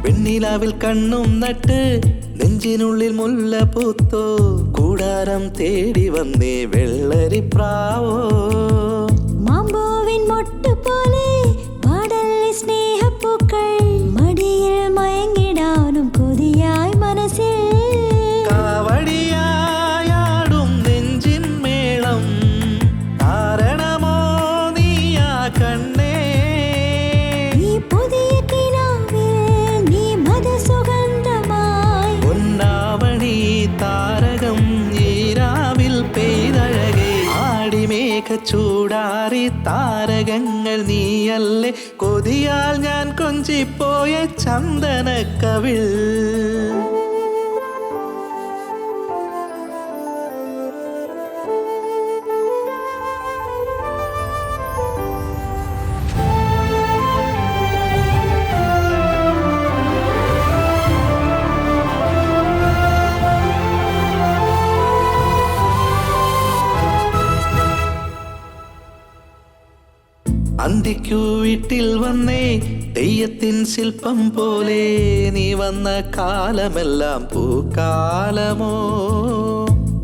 വെണ്ണിലാവിൽ കണ്ണും നട്ട് നെഞ്ചിനുള്ളിൽ മുല്ല പൂത്തോ, കൂടാരം തേടി വന്നേ വെള്ളരിപ്രാവോ. മാമ്പോവിൻ മൊട്ട് പോലെ പാടല്ലേ സ്നേഹപ്പൂക്കൾ, മടിയിൽ മയങ്ങിടാനും കൊതിയായി മനസ്സിൽ. കാവടിയായാടും നെഞ്ചിൻ മേളം കാരണമോ നീയാ കണ്ണേ. ഈ പുതിയ കിനാവിൽ നീ മധുസുഗന്ധമായി, പൊന്നാവണി താരകം ഈരാവിൽ പെയ്തഴകേ. ആടിമേഘ ചൂടാറി താരകങ്ങൾ നീയല്ലേ, കൊതിയാൽ ഞാൻ കൊഞ്ചിപ്പോയ ചന്ദനക്കവിൾ. അന്തിക്കു വീട്ടിൽ വന്നേ തെയ്യത്തിൻ ശില്പം പോലെ, നീ വന്ന കാലമെല്ലാം പൂക്കാലമോ.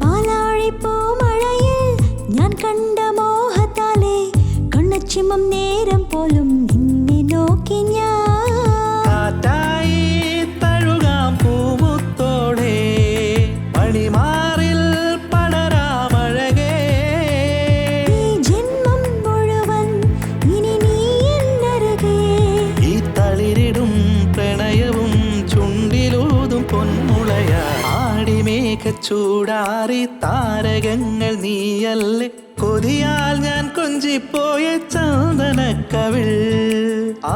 പാലാഴിപ്പൂ മഴയിൽ ഞാൻ കണ്ട മോഹത്താലെ, കണ്ണച്ചിമ്മം നേരം പോലും നിന്നെ നോക്കി ഞാൻ. കാറ്റായി തഴുകാം പൂമുത്തോടെ, മണിമാറിൽ പടരാമഴകേ. ഈ ജന്മം മുഴുവൻ ഇനി നീ എന്നരുകേ, ഈ തളിരിടും പ്രണയവും ചുണ്ടിലൂതും പൊന്മുളയ. ആടിമേഘ ചൂടാറി താരകങ്ങൾ നീയല്ലേ, കൊതിയാൽ ഞാൻ കൊഞ്ചിപ്പോയ ചന്ദനക്കവിൾ.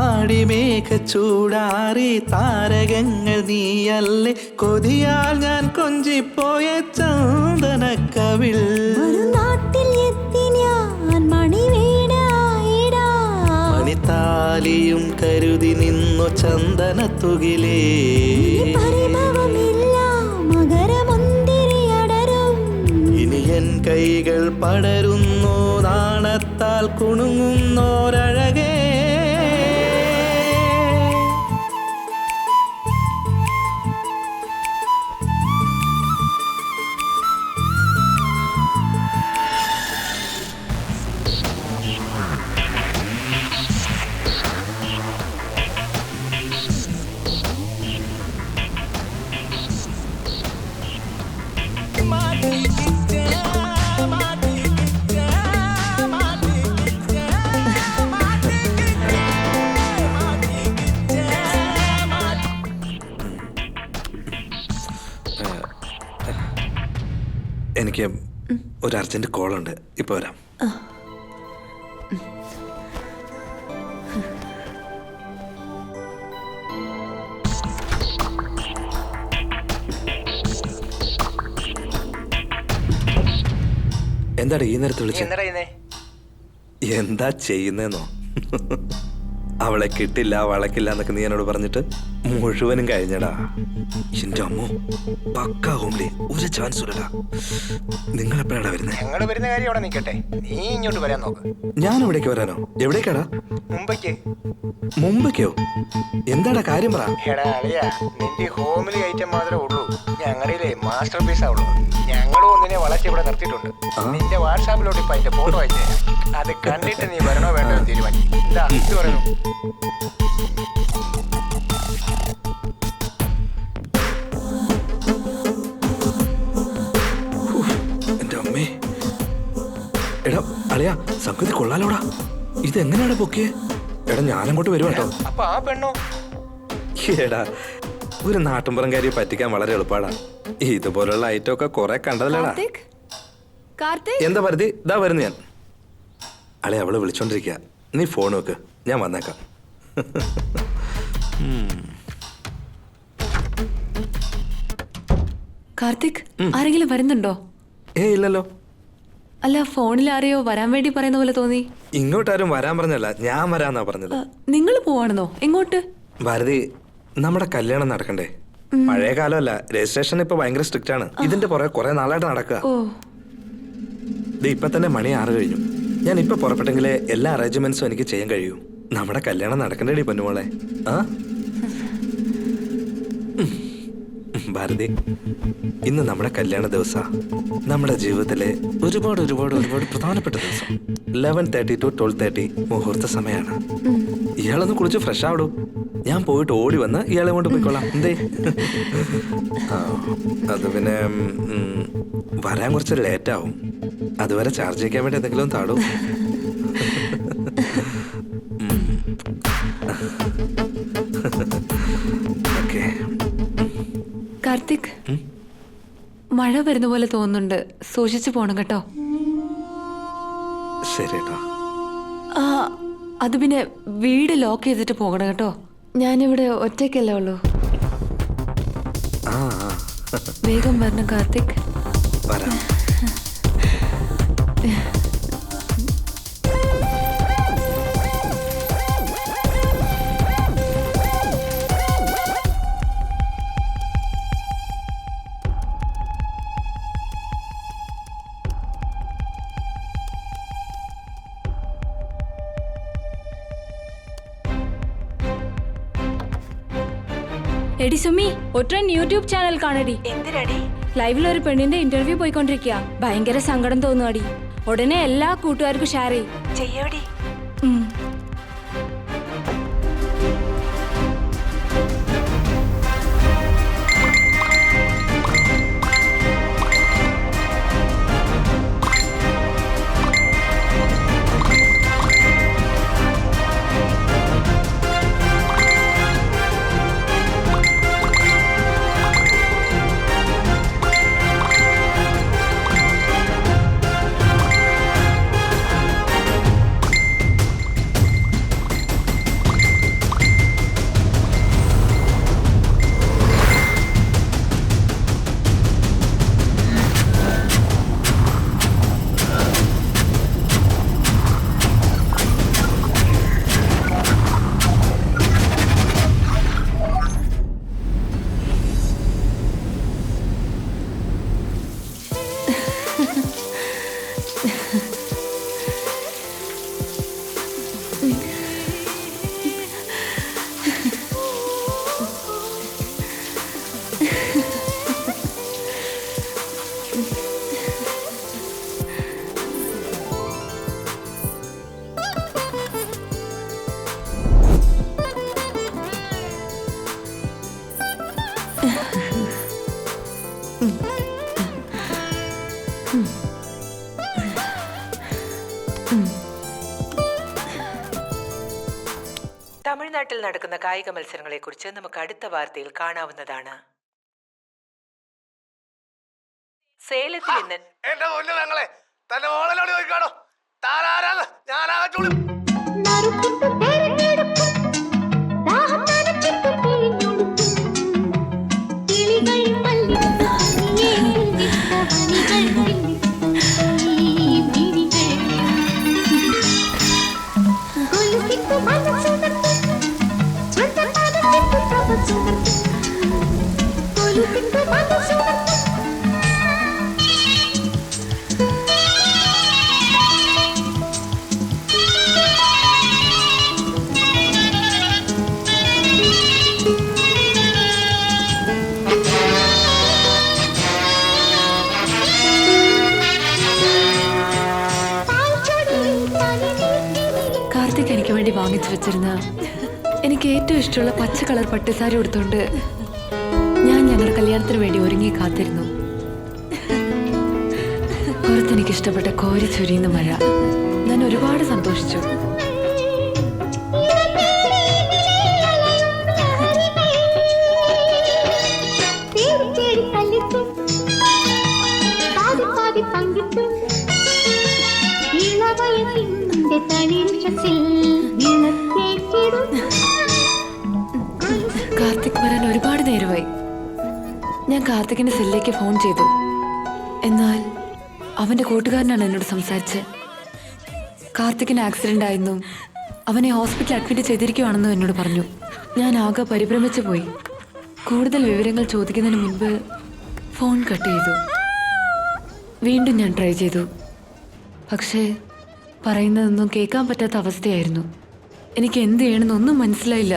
ആടിമേഘ ചൂടാറി താരകങ്ങൾ നീയല്ലേ, കൊതിയാൽ ഞാൻ കൊഞ്ചിപ്പോയ ചന്ദനക്കവിൾ. മറുനാട്ടിൽ എത്തി ഞാൻ മണിവീണായിടാ, മണിത്താലിയും കരുതി നിന്നു ചന്ദനത്തുകിലേ. പരിഭവമില്ല മകരമുന്തിരി അടരും, ഇനി എൻ കൈകൾ പടരുന്നു നാണത്താൽ കുണുങ്ങുന്നോരഴകേ. എനിക്ക് ഒരു അർജന്റ് കോൾ ഉണ്ട്, ഇപ്പൊ വരാം. എന്താടാ ഈ നേരത്തെ വിളിച്ചത്? എന്താ ചെയ്യുന്നേന്നോ? അവളെ കിട്ടില്ല വളക്കില്ല എന്നൊക്കെ നീ എന്നോട് പറഞ്ഞിട്ട് മുഴുവനും കഴിഞ്ഞടാ. എന്റെ അമ്മോ, പക്കാ ഹോംലി, ഒരു ചാൻസ് ഇല്ലടാ. നിങ്ങൾ എപ്പോഴാണ് വരുന്നത്? ഞങ്ങൾ വരുന്ന കാര്യം അവിടെ നിൽക്കട്ടെ, നീ ഇങ്ങോട്ട് വരാൻ നോക്ക്. ഞാൻ ഇവിടേക്ക് വരാനോ? എവിടേക്കാടാ? മുമ്പേക്ക്. മുമ്പേക്കോ? എന്താടാ കാര്യം പറ. എടാ അളിയാ, നിന്റെ ഹോമിലി ഐറ്റം മാത്രമേ ഉള്ളൂ, ഞങ്ങളുടെ മാസ്റ്റർ പീസാ ഉള്ളൂ. ഞങ്ങളും ഒന്നിനെ വളച്ച് ഇവിടെ നിർത്തിയിട്ടുണ്ട്. നിന്റെ വാട്സാപ്പിലോട്ട് ഇപ്പൊ അതിന്റെ ഫോട്ടോ അയച്ചു തരാം. അത് കണ്ടിട്ട് നീ വരണോ വേണ്ടോ തീരുമാനിക്കും. എന്താ ഇത് പറയുന്നു? എന്റെ അമ്മേ, എടാ അളിയാ, സംഗതി കൊള്ളാലോടാ. ഇതെങ്ങനെയാടാ പൊക്കിയേ? എടാ ഞാനങ്ങോട്ട് വരുവാ കേട്ടോ. അപ്പൊ ആ പെണ്ണോ? എടാ, ഒരു നാട്ടുമ്പുറംകാരിയെ പറ്റിക്കാൻ വളരെ എളുപ്പാടാ. ഇതുപോലുള്ള ഐറ്റം ഒക്കെ കുറെ കണ്ടതല്ലേടാ. കാർത്തിക്, എന്താ പരിധി? ഇതാ വരുന്നു ഞാൻ. അളെ അവള് വിളിച്ചോണ്ടിരിക്കുക, നീ ഫോൺ വെക്ക്, ഞാൻ വന്നേക്കാം. കാർത്തിക്, ആരെങ്കിലും വരുന്നുണ്ടോ? ഇല്ലല്ലോ. അല്ല, ഫോണിൽ ആരെയോ വരാൻ വേണ്ടി പറയുന്ന പോലെ തോന്നി. ഇങ്ങോട്ടാരും വരാൻ പറഞ്ഞല്ല, ഞാൻ വരാന്നാ പറഞ്ഞത്. നിങ്ങൾ പോവാണെന്നോ? എങ്ങോട്ട്? ഭാരതി, നമ്മുടെ കല്യാണം നടക്കണ്ടേ? പഴയ കാലമല്ല, രജിസ്ട്രേഷൻ ഇപ്പൊ ഭയങ്കര സ്ട്രിക്റ്റ് ആണ്. ഇതിന്റെ പുറകെ കുറെ നാളായിട്ട് നടക്കുക. ഓ, ഇപ്പൊ തന്നെ മണി 6 കഴിഞ്ഞു. ഞാൻ ഇപ്പൊ പുറപ്പെട്ടെങ്കിലേ എല്ലാ അറേഞ്ച്മെന്റ്സും എനിക്ക് ചെയ്യാൻ കഴിയൂ. നമ്മുടെ കല്യാണം നടക്കണ്ടേടി പൊന്നുമോളെ. ആ ഭാരതി, ഇന്ന് നമ്മുടെ കല്യാണ ദിവസാ. നമ്മുടെ ജീവിതത്തിലെ ഒരുപാട് ഒരുപാട് ഒരുപാട് പ്രധാനപ്പെട്ട ദിവസം. 11:30 to 12:30 മുഹൂർത്ത സമയമാണ്. ഇയാളൊന്ന് കുളിച്ച് ഫ്രഷ് ആവിടൂ. ഞാൻ പോയിട്ട് ഓടി വന്ന് ഇയാളെ കൊണ്ട് പോയിക്കോളാം. എന്തേ? അത് പിന്നെ വരാൻ കുറച്ച് ലേറ്റ് ആവും. അതുവരെ ചാർജ് ചെയ്യാൻ വേണ്ടി എന്തെങ്കിലും താടൂ. ഓക്കെ. കാർത്തിക്, മഴ വരുന്ന പോലെ തോന്നുന്നുണ്ട്, സൂക്ഷിച്ചു പോണം കേട്ടോ. ശരി കേട്ടോ. ആ, അത് പിന്നെ വീട് ലോക്ക് ചെയ്തിട്ട് പോകണം കേട്ടോ. ഞാനിവിടെ ഒറ്റയ്ക്കല്ലേ ഉള്ളൂ. ആ വേഗം വരണം കാർത്തിക്. വരാം. എടി സുമി, ഒറ്റൻ യൂട്യൂബ് ചാനൽ കാണടി. എന്തിനടി? ലൈവിൽ ഒരു പെണ്ണിന്റെ ഇന്റർവ്യൂ പോയിക്കൊണ്ടിരിക്കുക. ഭയങ്കര സങ്കടം തോന്നുവാടി. ഉടനെ എല്ലാ കൂട്ടുകാർക്കും ഷെയർ ചെയ്യടി. തമിഴ്നാട്ടിൽ നടക്കുന്ന കായിക മത്സരങ്ങളെക്കുറിച്ച് നമുക്ക് അടുത്ത വാർത്തയിൽ കാണാവുന്നതാണ്. സേലത്തിൽ ഇന്ന് എന്റെ മുന്നിൽ ഞങ്ങളെ തന്റെ മോളലോട് ചോദിക്കാണോ താരാരാണ് ഞാനാകച്ചോളും. കാർത്തിക് എനിക്ക് വേണ്ടി വാങ്ങിച്ചു വെച്ചിരുന്ന എനിക്ക് ഏറ്റവും ഇഷ്ടമുള്ള പച്ച കളർ പട്ടുസാരി ഉടുത്തോണ്ട് ഞാൻ ഞങ്ങളുടെ കല്യാണത്തിന് വേണ്ടി ഒരുങ്ങി കാത്തിരുന്നു. പുറത്തെനിക്ക് ഇഷ്ടപ്പെട്ട കോരി ചൊരിയുന്ന മഴ. ഞാൻ ഒരുപാട് സന്തോഷിച്ചു. കാർത്തിക് വരാൻ ഒരുപാട് നേരമായി. ഞാൻ കാർത്തികിന്റെ സെല്ലിലേക്ക് ഫോൺ ചെയ്തു. എന്നാൽ അവന്റെ കൂട്ടുകാരനാണ് എന്നോട് സംസാരിച്ചത്. കാർത്തികിന് ആക്സിഡന്റ് ആയെന്നും അവനെ ഹോസ്പിറ്റലിൽ അഡ്മിറ്റ് ചെയ്തിരിക്കുവാണെന്നും എന്നോട് പറഞ്ഞു. ഞാൻ ആകെ പരിഭ്രമിച്ചു പോയി. കൂടുതൽ വിവരങ്ങൾ ചോദിക്കുന്നതിന് മുൻപ് ഫോൺ കട്ട് ചെയ്തു. വീണ്ടും ഞാൻ ട്രൈ ചെയ്തു. പക്ഷേ പറയുന്നതൊന്നും കേൾക്കാൻ പറ്റാത്ത അവസ്ഥയായിരുന്നു. എനിക്ക് എന്ത് ചെയ്യണമെന്നൊന്നും മനസ്സിലായില്ല.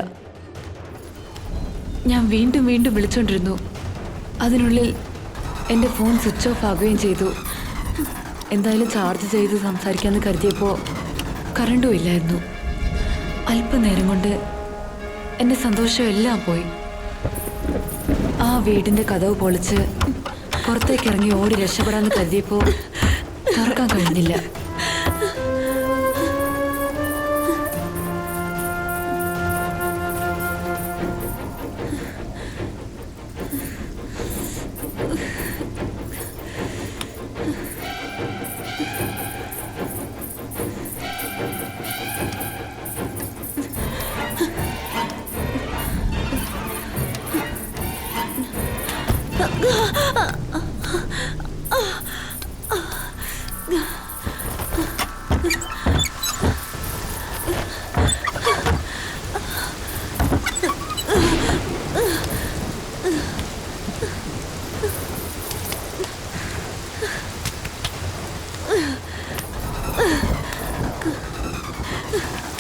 ഞാൻ വീണ്ടും വീണ്ടും വിളിച്ചുകൊണ്ടിരുന്നു. അതിനുള്ളിൽ എൻ്റെ ഫോൺ സ്വിച്ച് ഓഫ് ആകുകയും ചെയ്തു. എന്തായാലും ചാർജ് ചെയ്ത് സംസാരിക്കാമെന്ന് കരുതിയപ്പോൾ കറണ്ടും ഇല്ലായിരുന്നു. അല്പനേരം കൊണ്ട് എൻ്റെ സന്തോഷം എല്ലാം പോയി. ആ വീടിൻ്റെ കതവ് പൊളിച്ച് പുറത്തേക്ക് ഇറങ്ങി ഓടി രക്ഷപ്പെടാമെന്ന് കരുതിയപ്പോൾ തുറക്കാൻ കഴിഞ്ഞില്ല.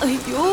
അയ്യോ,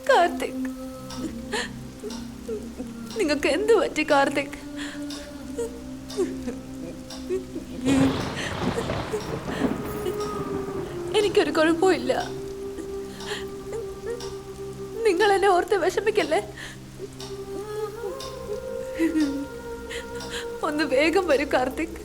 കാർത്തിക്, നിങ്ങൾക്ക് എന്ത് പറ്റി കാർത്തിക്? എനിക്കൊരു കുഴപ്പമില്ല. നിങ്ങൾ എന്നെ ഓർത്ത് വിഷമിക്കല്ലേ. ഒന്ന് വേഗം വരൂ കാർത്തിക്.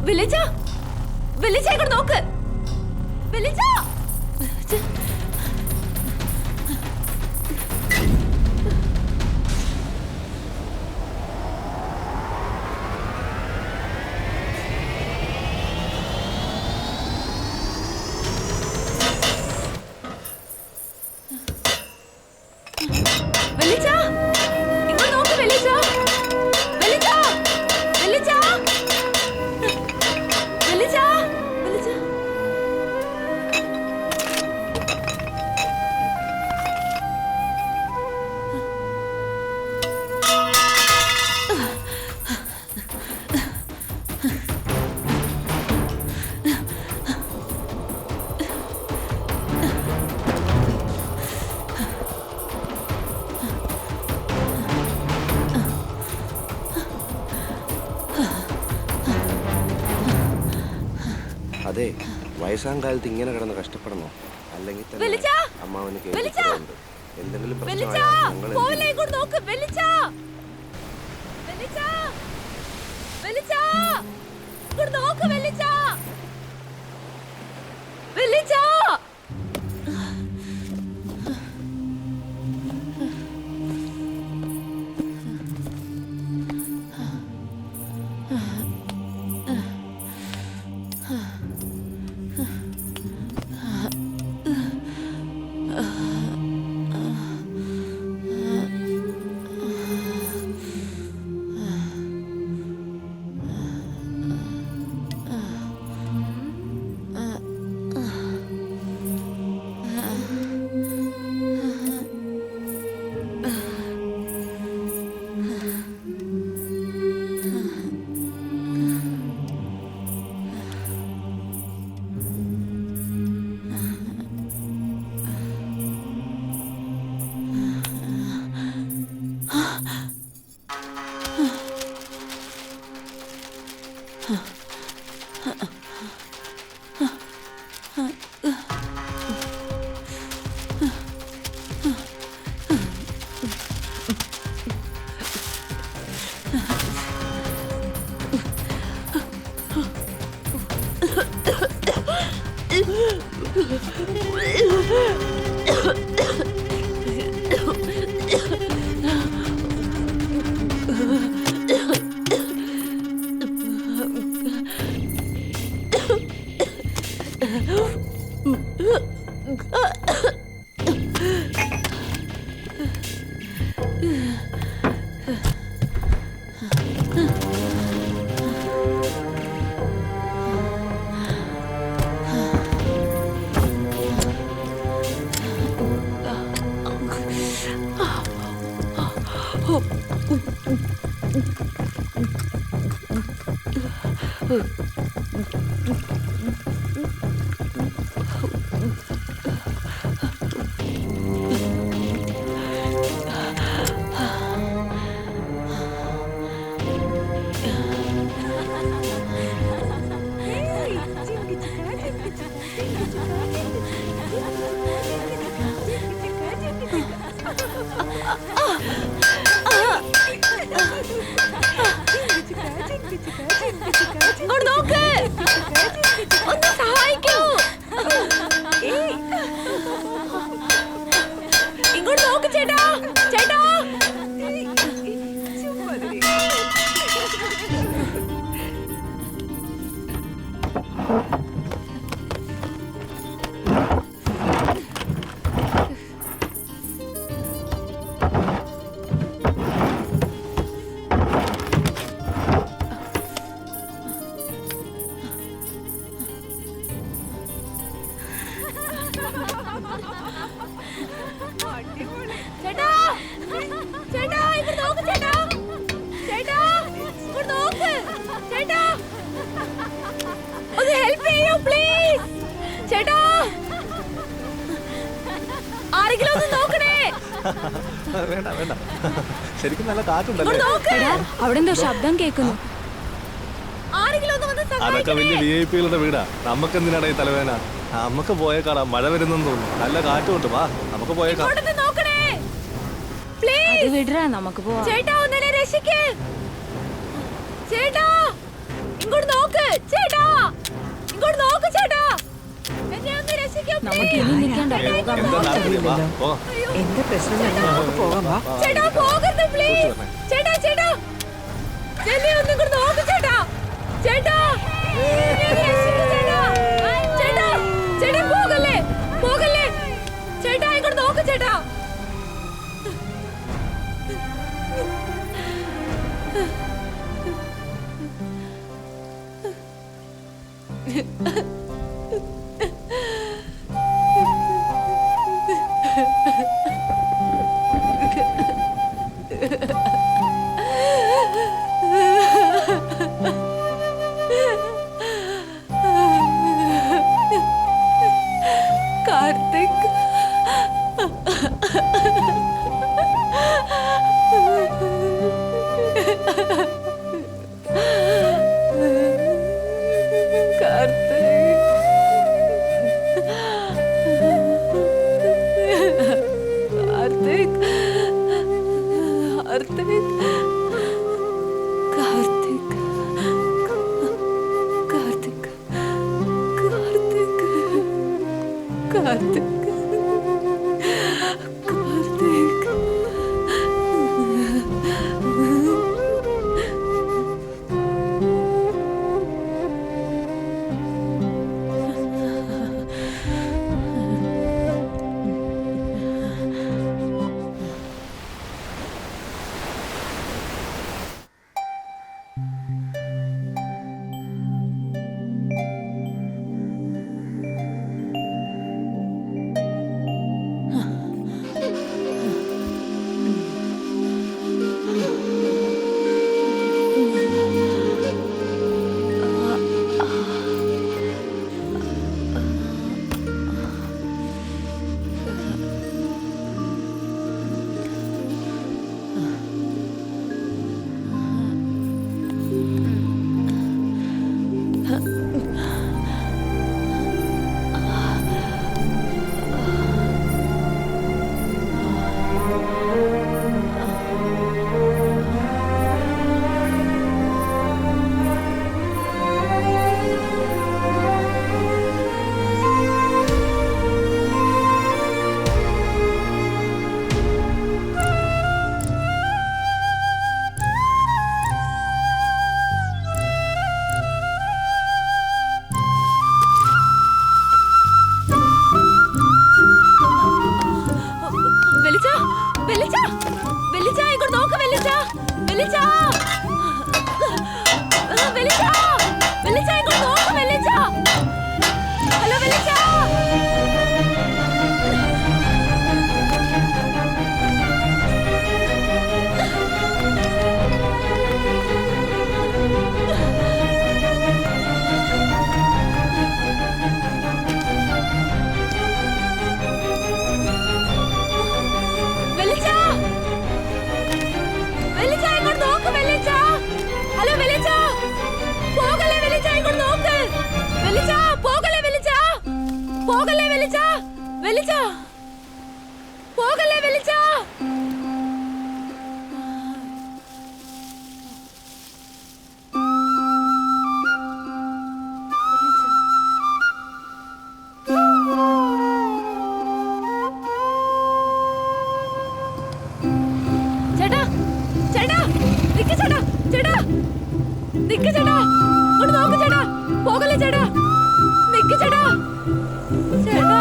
വിളിച്ച ഇങ്ങോട്ട് നോക്ക്. വിളിച്ച ഇങ്ങോട്ട് നോക്ക്. വിളിച്ച അതെ, വയസ്സാം കാലത്ത് ഇങ്ങനെ കിടന്ന് കഷ്ടപ്പെടണോ? അല്ലെങ്കിൽ തന്നെ അമ്മാവന് കേൾക്കുന്നുണ്ട്. എന്തെങ്കിലും വേണ്ട വേണ്ട, ശരിക്കും നല്ല കാറ്റുണ്ടല്ലേ? അവിടെ എന്തോ ശബ്ദം കേൾക്കുന്നു. അതൊക്കെ വലിയ VIP-കളുടെ വീടാ. നമുക്ക് എന്തിനാണ് ഈ തലവേന? നമുക്ക് പോയേക്കാടാ, മഴ വരുന്നെന്ന് തോന്നുന്നു. നല്ല കാറ്റുണ്ട്, വാ നമുക്ക് പോയേക്കാം. അത് വിടറാ, നമുക്ക് പോവാം. നമുക്ക് ഇനി നിൽക്കണ്ട, പോകാം. എന്താ നാട്ടിൽ വാ, പോ. എന്താ പ്രശ്നം തന്നെ നമുക്ക് പോകാം വാ. കാർത്തിക്, വെളിച്ച വെളിച്ച വെളിച്ച വെളിച്ച ഇങ്ങോട്ട് നോക്ക് വെളിച്ച. ഹലോ വെളിച്ച. ചേട്ടാ ചേട്ടാ നിക്ക് ചേട്ടാ ചേട്ടാ നിക്ക് ചേട്ടാ ഇങ്ങോട്ട് നോക്ക് ചേട്ടാ പോകല്ലേ ചേട്ടാ നിക്ക് ചേട്ടാ ചേട്ടാ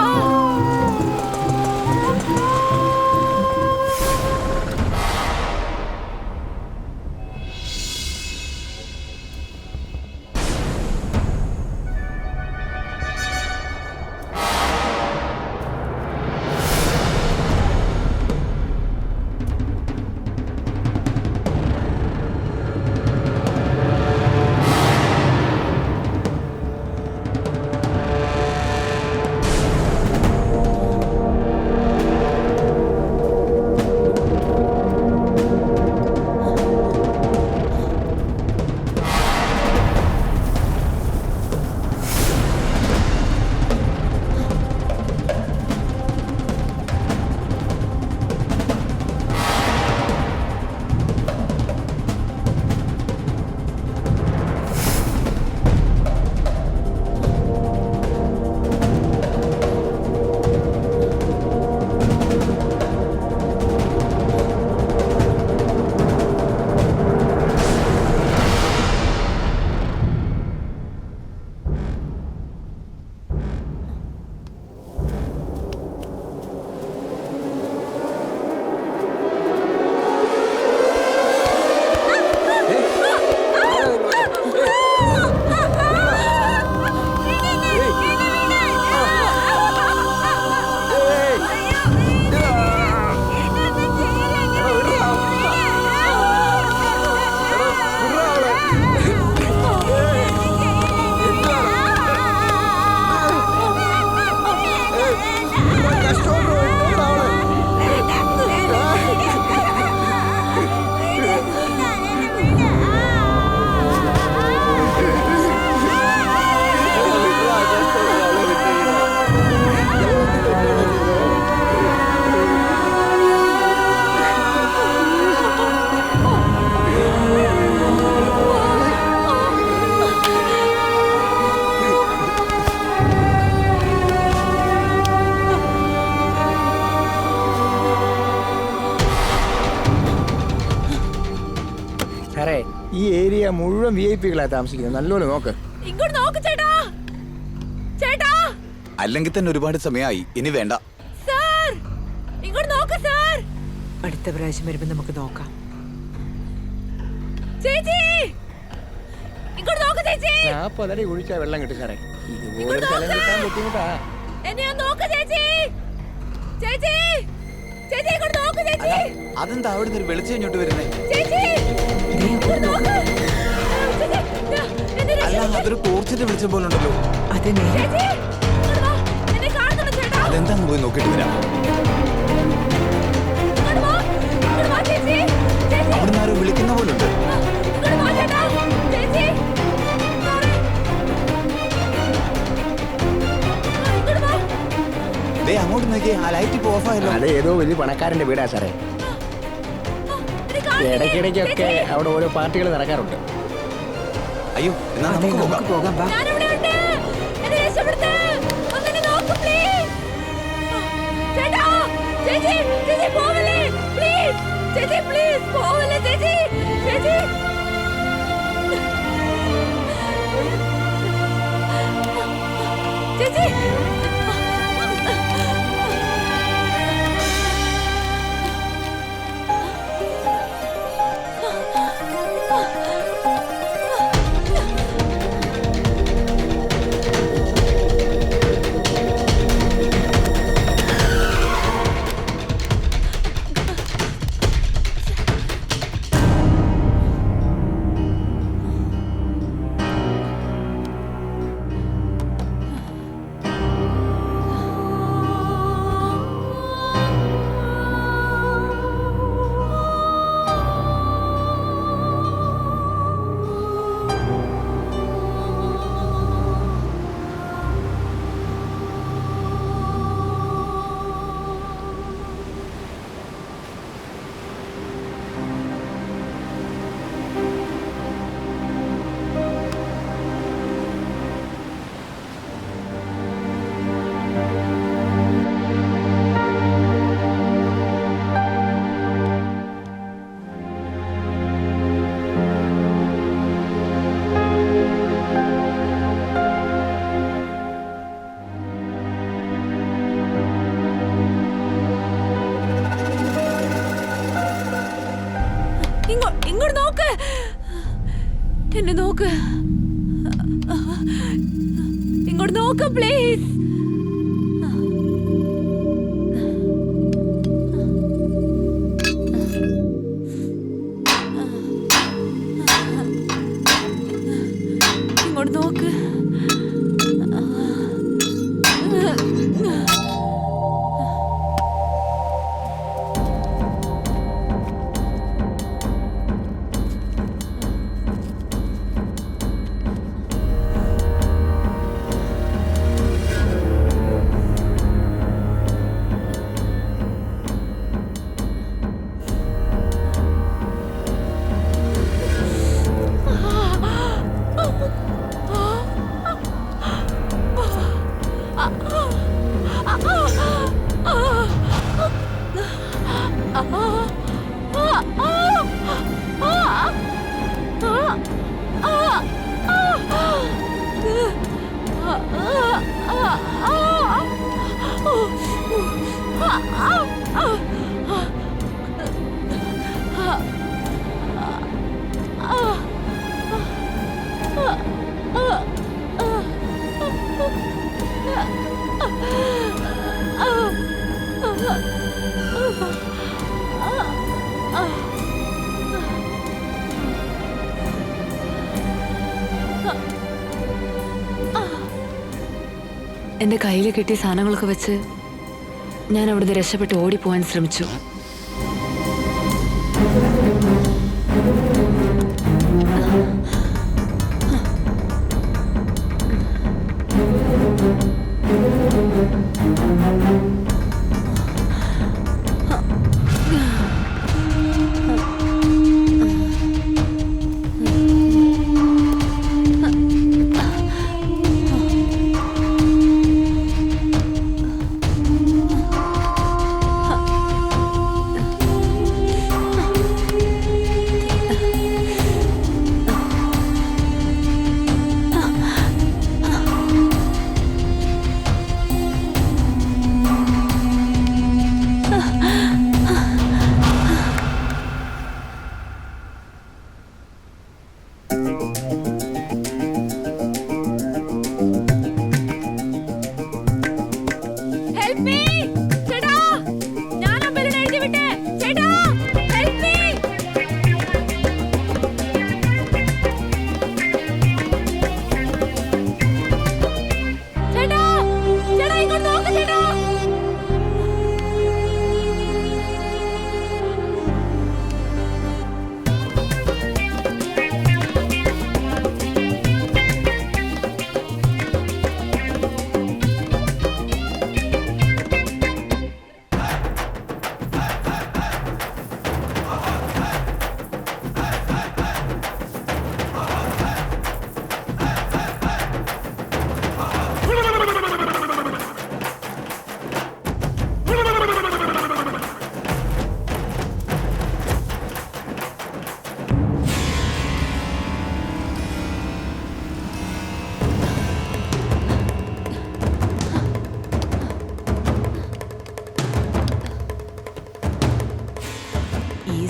സാറേ ഈ ഏരിയ മുഴുവൻ VIP-കളാണ് താമസിക്കുന്നത്. നല്ലോണം നോക്ക്. ഇങ്ങോട്ട് നോക്ക് ചേട്ടാ ചേട്ടാ. അല്ലെങ്കിൽ തന്നെ ഒരുപാട് സമയമായി. ഇനി വേണ്ട. സാർ ഇങ്ങോട്ട് നോക്ക് സാർ. അടുത്ത പ്രാവശ്യം വരുമ്പോ നമുക്ക് നോക്കാം. ചേച്ചി ഇങ്ങോട്ട് നോക്ക് ചേച്ചി. 40 അടി കുഴിച്ചാ വെള്ളം കിട്ടും സാറേ. ഇതുപോലെ സ്ഥലം കിട്ടാൻ ബുദ്ധിമുട്ടാ. എന്നെ നോക്ക് ചേച്ചി. ചേച്ചി ചേച്ചി ഇങ്ങോട്ട് നോക്ക് ചേച്ചി. അതെന്താ അവിടെ നിന്ന് ഒരു വെളിച്ചം ഇങ്ങോട്ട് വരുന്നേ? ചേച്ചി ഇങ്ങോട്ട് നോക്ക്. അല്ല, അതൊരു ടോർച്ചിന്റെ വെളിച്ചം പോലെ ഉണ്ടല്ലോ. അതെ നേരെ. ചേച്ചി ഇങ്ങോട്ട് വാ. എന്നെ കാണുന്നുണ്ടോ ചേട്ടാ? അതെന്താന്ന് പോയി നോക്കിട്ട് വരാം. ഇങ്ങോട്ട് വാ. ഇങ്ങോട്ട് വാ ചേച്ചി. ചേച്ചി അവിടുന്ന് ആരോ വിളിക്കുന്ന പോലെ ഉണ്ട്. ഇങ്ങോട്ട് വാ ചേട്ടാ. ചേച്ചി സോറി. ഇങ്ങോട്ട് വാ. ദേ അങ്ങോട്ട് നോക്കിയേ, ആ ലൈറ്റ് ഇപ്പൊ ഓഫ് ആയല്ലോ. അത് ഏതോ വലിയ പണക്കാരന്റെ വീടാ സാറേ. ഇടയ്ക്കിടയ്ക്കൊക്കെ അവിടെ ഓരോ പാർട്ടികൾ നടക്കാറുണ്ട്. അയ്യോ, എന്നാ അതെ നമുക്ക് നമുക്ക് പോകാം. പോകാം. വാ. ഞാനിവിടെ ഉണ്ട്. എന്നെ രക്ഷപ്പെടുത്ത്. ഒന്നെന്നെ നോക്ക് പ്ലീസ്. ചേട്ടാ ചേച്ചി ചേച്ചി പോവല്ലേ പ്ലീസ്. ചേച്ചി പ്ലീസ് പോവല്ലേ ചേച്ചി. ചേച്ചി ചേച്ചി ഇങ്ങോട്ട് നോക്ക്, എന്നെ നോക്ക്, ഇങ്ങോട്ട് നോക്ക് പ്ലീസ്. ഇങ്ങോട്ട് നോക്ക്. എന്റെ കയ്യിൽ കിട്ടിയ സാധനങ്ങളൊക്കെ വെച്ച് ഞാൻ അവിടുന്ന് രക്ഷപ്പെട്ട് ഓടിപ്പോവാൻ ശ്രമിച്ചു.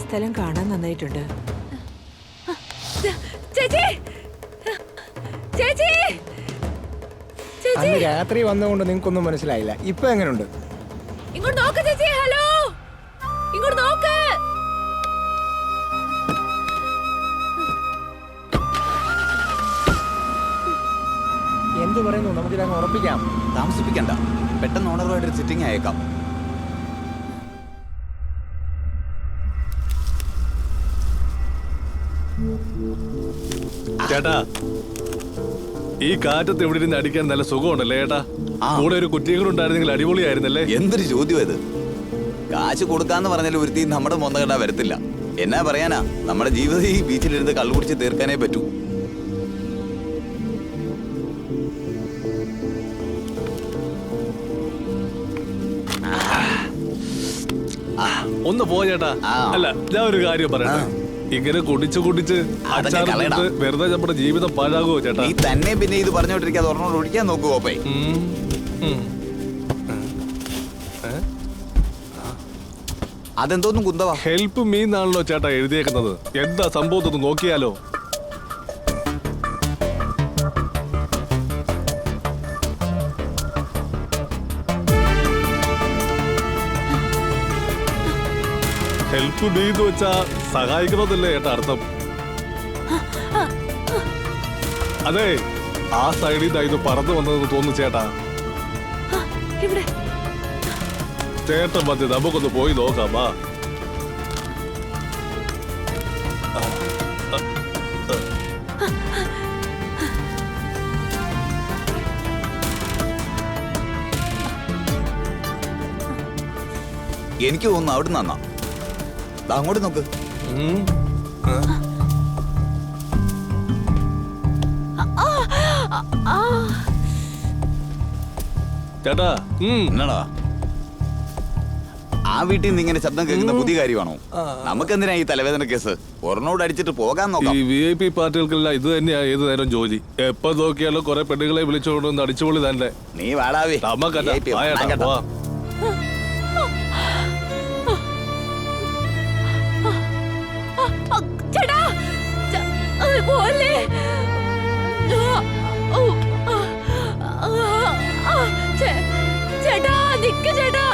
സ്ഥലം കാണാൻ നന്നായിട്ടുണ്ട്. അന്ന് രാത്രി വന്നുകൊണ്ട് നിങ്ങൾക്കൊന്നും മനസ്സിലായില്ല. ഇപ്പൊ എങ്ങനെയുണ്ട്? ഇങ്ങോട്ട് നോക്ക് ചേച്ചി. ഹലോ, ഇങ്ങോട്ട് നോക്ക്. എന്ത് പറയുന്നു? നമുക്കിതങ്ങ് ഉറപ്പിക്കാം. താമസിപ്പിക്കണ്ട, പെട്ടെന്ന് ഓണറുമായിട്ട് സിറ്റിംഗ് അയക്കാം. ചേട്ടാ, ഈ കാറ്റത്ത് എവിടെ ഇരുന്ന് അടിക്കാൻ നല്ല സുഖമുണ്ടല്ലേ ചേട്ടാ? കൂടെ ഒരു കുറ്റിയും കൂടെ ഉണ്ടായിരുന്നെങ്കിൽ അടിപൊളിയായിരുന്നല്ലേ? എന്തൊരു ചോദ്യം ഇത്! കാശ് കൊടുക്കാന്ന് പറഞ്ഞാൽ ഒരുത്തി നമ്മുടെ മൊന്നകട വരത്തില്ല. എന്നാ പറയാനാ, നമ്മുടെ ജീവിതം ഈ ബീച്ചിലിരുന്ന് കള്ളുകുടിച്ച് തീർക്കാനേ പറ്റൂ. ഒന്ന് പോ ചേട്ടാ. അല്ല, ഞാൻ ഒരു കാര്യം പറയട്ടെ. ഇങ്ങനെ കുടിച്ച് കുടിച്ച് വെറുതെ നമ്മുടെ ജീവിതം പാഴാകുമോ ചേട്ടാ? നീ തന്നെ പിന്നെ ഇത് പറഞ്ഞോണ്ടിരിക്കാതെ ഒരെണ്ണോട് ഒഴിക്കാൻ നോക്കുവോ? പേ അതെന്തോന്നും കുന്തവാ? ഹെൽപ്പ് മീ എന്നാണല്ലോ ചേട്ടാ എഴുതിയേക്കുന്നത്. എന്താ സംഭവം ഒന്ന് നോക്കിയാലോ? ഹെൽപ്പ് മീ എന്ന് വെച്ചാ സഹായിക്കണമെന്നല്ലേ ചേട്ടാ അർത്ഥം? അതെ, ആ സൈഡിൽ നിന്ന് ഇത് പറന്നു വന്നതെന്ന് തോന്നുന്നു ചേട്ടാ. ഇവിടെ ചേട്ടൻ മതി, നമുക്കൊന്ന് പോയി നോക്കാം. വാ. എനിക്ക് തോന്നുന്നു അവിടെ നന്നാ. അങ്ങോട്ട് നോക്ക്. ചേട്ടാ എന്നാടാ ആ വീട്ടിൽ നിന്ന് ഇങ്ങനെ ശബ്ദം കേൾക്കുന്ന പുതിയ കാര്യമാണോ? നമുക്കെന്തിനാ ഈ തലവേദന കേസ്? ഒരെണ്ണോട് അടിച്ചിട്ട് പോകാൻ നോക്കാം. ഈ VIP പാർട്ടികൾക്കെല്ലാം ഇത് തന്നെയാ ഏത് നേരം ജോലി. എപ്പോ നോക്കിയാലും കുറെ പെണ്ണുങ്ങളെ വിളിച്ചുകൊണ്ടൊന്ന് അടിച്ചുപൊളി തന്നെ. നീ വാടാവേ. ചേട്ടാ നിക്ക് ചേട്ടാ.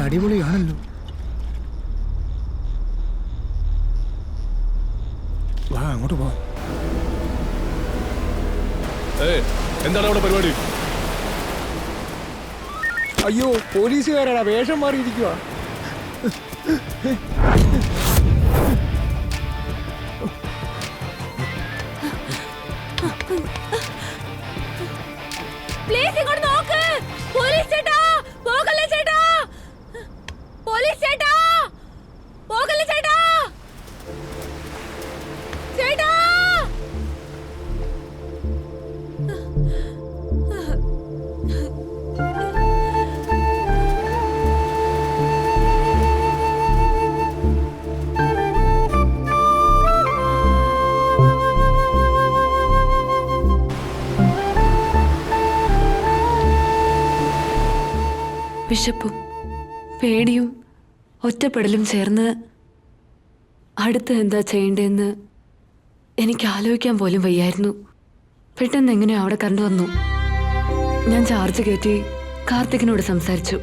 അടിപൊളിയാണല്ലോ. വാ അങ്ങോട്ട് പോ. എന്താണ് അവിടെ പരിപാടി? അയ്യോ പോലീസുകാരാണ്, വേഷം മാറിയിരിക്കുക. പ്ലീസ് ഇങ്ങോട്ട് നോക്ക്. പോലീസ് ചേട്ടാ, പോകല്ലേ ചേട്ടാ. പോലീസ് ചേട്ടാ, പോകല്ലേ ചേട്ടാ. ചേട്ടാ വിശപ്പും പേടിയും ഒറ്റപ്പെടലും ചേർന്ന് അടുത്ത് എന്താ ചെയ്യേണ്ടതെന്ന് എനിക്ക് ആലോചിക്കാൻ പോലും വയ്യായിരുന്നു. പെട്ടെന്ന് എങ്ങനെയോ അവിടെ കണ്ടു വന്നു. ഞാൻ ചാർജ് കയറ്റി കാർത്തികിനോട് സംസാരിച്ചു.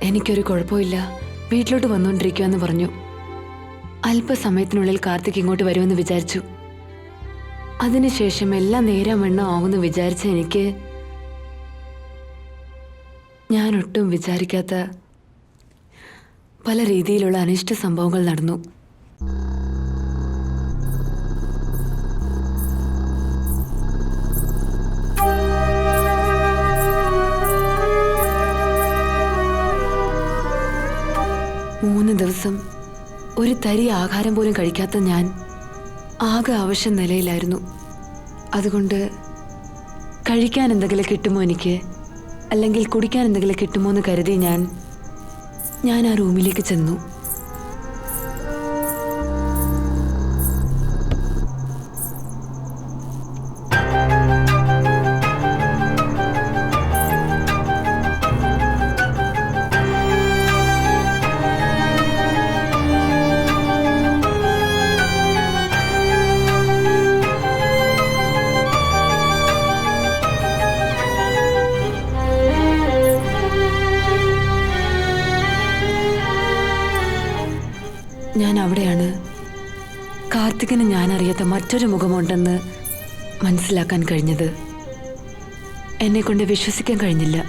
എനിക്കൊരു കുഴപ്പമില്ല, വീട്ടിലോട്ട് വന്നുകൊണ്ടിരിക്കുമെന്ന് പറഞ്ഞു. അല്പസമയത്തിനുള്ളിൽ കാർത്തിക് ഇങ്ങോട്ട് വരുമെന്ന് വിചാരിച്ചു. അതിനുശേഷം എല്ലാം നേരം വണ്ണം ആവുമെന്ന് വിചാരിച്ച എനിക്ക് ഞാൻ ഒട്ടും വിചാരിക്കാത്ത പല രീതിയിലുള്ള അനിഷ്ട സംഭവങ്ങൾ നടന്നു. മൂന്ന് ദിവസം ഒരു തരി ആഹാരം പോലും കഴിക്കാത്ത ഞാൻ ആകെ അവശ്യ നിലയിലായിരുന്നു. അതുകൊണ്ട് കഴിക്കാൻ എന്തെങ്കിലും കിട്ടുമോ എനിക്ക്, അല്ലെങ്കിൽ കുടിക്കാൻ എന്തെങ്കിലും കിട്ടുമോ എന്ന് കരുതി ഞാൻ ആ റൂമിലേക്ക് ചെന്നു. ഞാൻ അവിടെയാണ് കാർത്തികിന് ഞാൻ അറിയാത്ത മറ്റൊരു മുഖമുണ്ടെന്ന് മനസ്സിലാക്കാൻ കഴിഞ്ഞത്. എന്നെ കൊണ്ട് വിശ്വസിക്കാൻ കഴിഞ്ഞില്ല.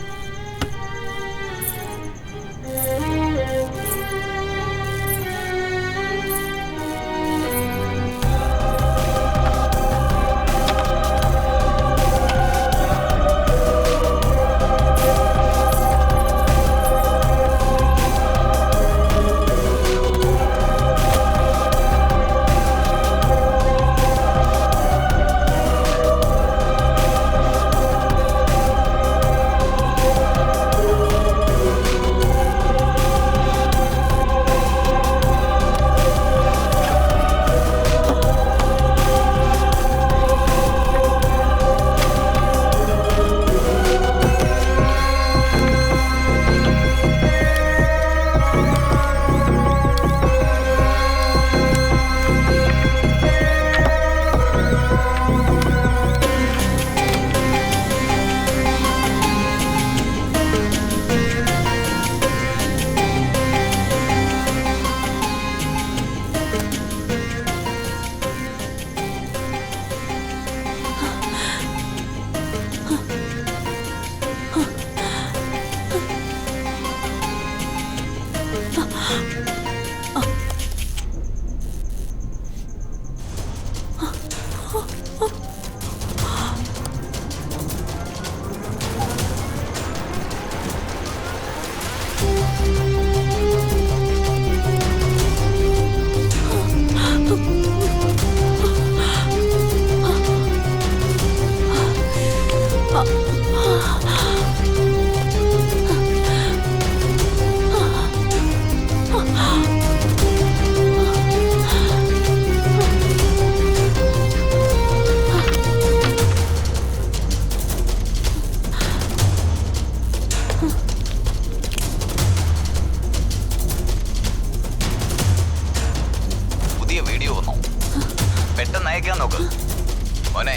മോനെ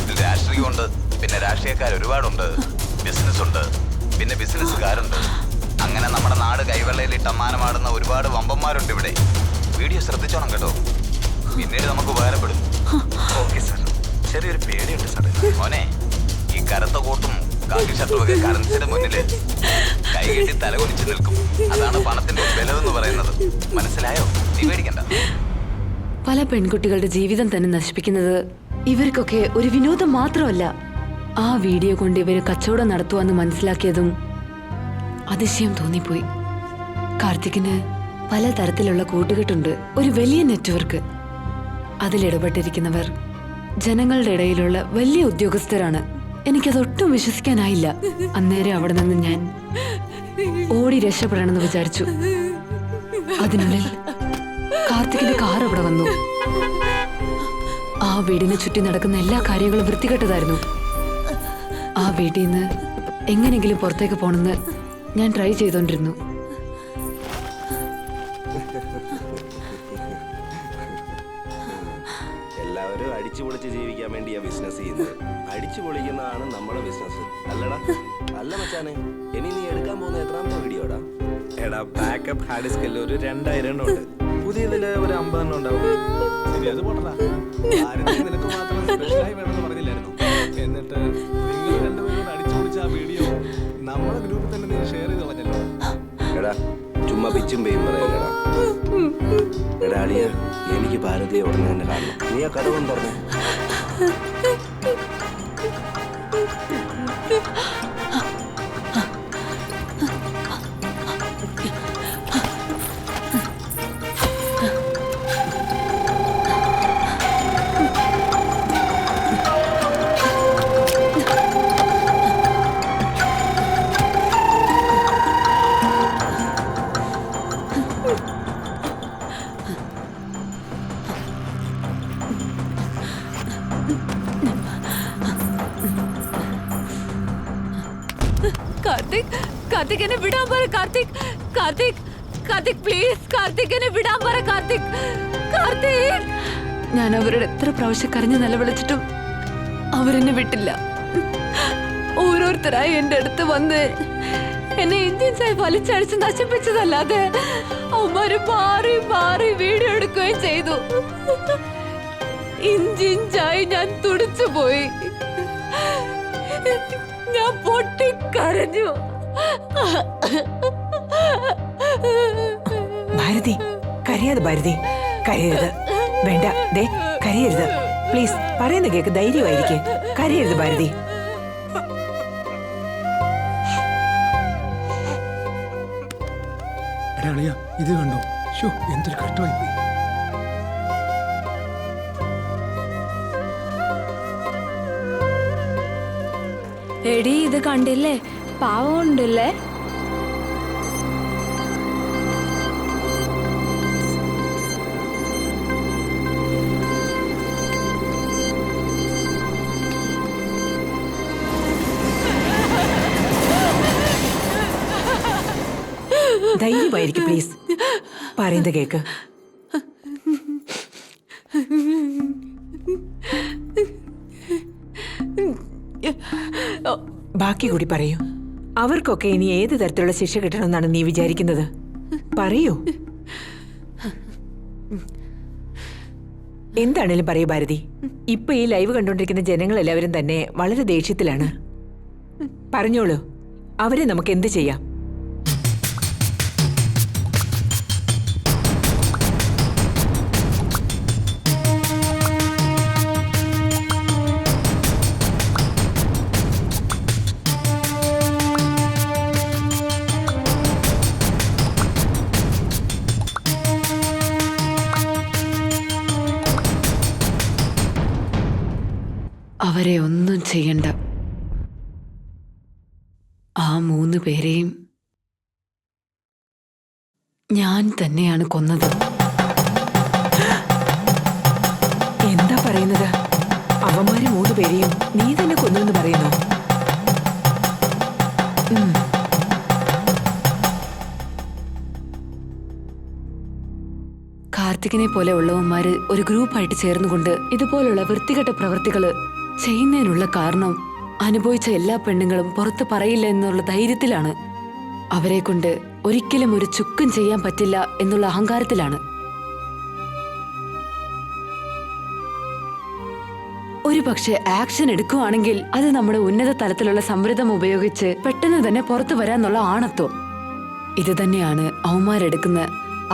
ഇതിൽ രാഷ്ട്രീയമുണ്ട്, പിന്നെ രാഷ്ട്രീയക്കാർ ഒരുപാടുണ്ട്, ബിസിനസ്സുണ്ട്, പിന്നെ ബിസിനസ്സുകാരുണ്ട്. അങ്ങനെ നമ്മുടെ നാട് കൈവെള്ളയിലിട്ട് അമ്മാനമാടുന്ന ഒരുപാട് വമ്പന്മാരുണ്ട് ഇവിടെ. വീഡിയോ ശ്രദ്ധിച്ചോണം കേട്ടോ, പിന്നീട് നമുക്ക് ഉപകാരപ്പെടും. Okay sir. ചെറിയൊരു പേടിയുണ്ട് സാർ. മോനെ ഈ കറുത്ത കോട്ടും കാക്കി ഷർട്ടുമൊക്കെ കറൻസിയുടെ മുന്നിൽ കൈകെട്ടി തലകുനിച്ച് നിൽക്കും. അതാണ് പണത്തിന്റെ ബലമെന്ന് പറയുന്നത്. മനസ്സിലായോ? നീ പേടിക്കണ്ട. പല പെൺകുട്ടികളുടെ ജീവിതം തന്നെ നശിപ്പിക്കുന്നത് ഇവർക്കൊക്കെ ഒരു വിനോദം മാത്രമല്ല. ആ വീഡിയോ കൊണ്ട് ഇവര് കച്ചവടം നടത്തുവാന്ന് മനസ്സിലാക്കിയതും അതിശയം തോന്നിപ്പോയി. കാർത്തികിന് പലതരത്തിലുള്ള കൂട്ടുകെട്ടുണ്ട്, ഒരു വലിയ നെറ്റ്വർക്ക്. അതിലിടപെട്ടിരിക്കുന്നവർ ജനങ്ങളുടെ ഇടയിലുള്ള വലിയ ഉദ്യോഗസ്ഥരാണ്. എനിക്കതൊട്ടും വിശ്വസിക്കാനായില്ല. അന്നേരം അവിടെ നിന്ന് ഞാൻ ഓടി രക്ഷപ്പെടണമെന്ന് വിചാരിച്ചു. അതിനുള്ളിൽ കാർത്തികിന്റെ കാർ അവിടെ വന്നു. ആ വീടിനെ ചുറ്റി നടക്കുന്ന എല്ലാ കാര്യങ്ങളും വൃത്തികെട്ടതായിരുന്നു. ആ വീട്ടിൽ നിന്ന് എങ്ങനെങ്കിലും പുറത്തേക്ക് പോണെന്ന് ഞാൻ ട്രൈ ചെയ്തോണ്ടിരുന്നു. എല്ലാവരും അടിച്ചു പൊളിച്ച് ജീവിക്കാൻ വേണ്ടിയാ ബിസിനസ് ചെയ്യുന്നത്. അടിച്ചു പൊളിക്കുന്നതാണ് നമ്മുടെ ബിസിനസ്, അല്ലടാ? അല്ല മച്ചാനെ, ഇനി നീ എടുക്കാൻ പോകുന്ന എത്രാമത്തെ വീഡിയോടാ? എടാ, ബാക്കപ്പ് ഹാർഡ് ഡിസ്കിൽ ഒരു 2000 എണ്ണം ഉണ്ട്. പുതിയതില് ഒരു 50 എണ്ണം ഉണ്ടാവും. ശരി, അത് പോട്ടടാ. നിനക്ക് മാത്രം സ്പെഷ്യലായി വേണമെന്ന് പറഞ്ഞില്ലായിരുന്നു? എന്നിട്ട് നിങ്ങൾ രണ്ടുപേരും അടിച്ചു പൊളിച്ച ആ വീഡിയോ നമ്മുടെ ഗ്രൂപ്പിൽ തന്നെ നീ ഷെയർ ചെയ്ത് കളഞ്ഞല്ലോ. എടാ, ചുമ്മാ പിച്ചും പെയ്യും പറയല്ലടാ. എടാ അളിയ, എനിക്ക് ഭാരതിയെ ഉടനെ തന്നെ കാണണം. നീ ആ കഥ കൊണ്ട് പറഞ്ഞു. കാർത്തിക്, കാർത്തിക് എന്നെ വിടാൻ പറ. കാർത്തിക്, കാർത്തിക്, കാർത്തിക് പ്ലീസ്. കാർത്തിക് എന്നെ വിടാൻ പറ. കാർത്തിക്, കാർത്തിക്. ഞാൻ അവരുടെ എത്ര പ്രാവശ്യം കരഞ്ഞു നിലവിളിച്ചിട്ടും അവരെന്നെ വിട്ടില്ല. ഓരോരുത്തരായി എന്റെ അടുത്ത് വന്ന് എന്നെ ഇന്ത്യൻസായി വലിച്ചടിച്ച് നശിപ്പിച്ചതല്ലാതെ അവന്മാര് മാറി മാറി വീഡിയോ എടുക്കുകയും ചെയ്തു. ഇഞ്ചിഞ്ചായി ഞാൻ തുടിച്ചു പോയി. ഞാൻ പൊട്ടിക്കരഞ്ഞു. ഭാരതി, കരയാതെ ഭാരതി, കരയരുത്. വേണ്ട, ദേ കരയരുത്. പ്ലീസ്, പറയുന്ന കേക്ക്, ധൈര്യമായിരിക്കെ. കരയരുത് ഭാരതി. ഇത് കണ്ടോ? ഷോ, എന്തൊരു കഷ്ടമായി പോയി. എടി ഇത് കണ്ടില്ലേ, പാവം ഉണ്ടല്ലേ. ധൈര്യമായിരിക്കും പ്ലീസ്. പറയുന്ന കേക്ക്. ബാക്കി കൂടി പറയൂ. അവർക്കൊക്കെ ഇനി ഏത് തരത്തിലുള്ള ശിക്ഷ കിട്ടണമെന്നാണ് നീ വിചാരിക്കുന്നത്? പറയൂ. എന്താണേലും പറയൂ ഭാരതി. ഇപ്പൊ ഈ ലൈവ് കണ്ടുകൊണ്ടിരിക്കുന്ന ജനങ്ങളെല്ലാവരും തന്നെ വളരെ ദേഷ്യത്തിലാണ്. പറഞ്ഞോളൂ, അവരെ നമുക്ക് എന്ത് ചെയ്യാം? അവരെ ഒന്നും ചെയ്യണ്ട. ആ 3 പേരെയും ഞാൻ തന്നെയാണ് കൊന്നത്. എന്താ പറയുന്നത്? അവന്മാര് 3 പേരെയും നീ തന്നെ കൊന്നെന്ന് പറയുന്നു? കാർത്തികിനെ പോലെ ഉള്ളവന്മാര് ഒരു ഗ്രൂപ്പായിട്ട് ചേർന്നുകൊണ്ട് ഇതുപോലുള്ള വൃത്തികെട്ട പ്രവൃത്തികള് ചെയ്യുന്നതിനുള്ള കാരണം അനുഭവിച്ച എല്ലാ പെണ്ണുങ്ങളും പുറത്ത് പറയില്ല എന്നുള്ള ധൈര്യത്തിലാണ്. അവരെ കൊണ്ട് ഒരിക്കലും ഒരു ചുക്കും ചെയ്യാൻ പറ്റില്ല എന്നുള്ള അഹങ്കാരത്തിലാണ്. ഒരു പക്ഷെ ആക്ഷൻ എടുക്കുവാണെങ്കിൽ അത് നമ്മുടെ ഉന്നത തലത്തിലുള്ള സംവൃതം ഉപയോഗിച്ച് പെട്ടെന്ന് തന്നെ പുറത്തു വരാന്നുള്ള ആണത്വം. ഇത് തന്നെയാണ് അവന്മാരെടുക്കുന്ന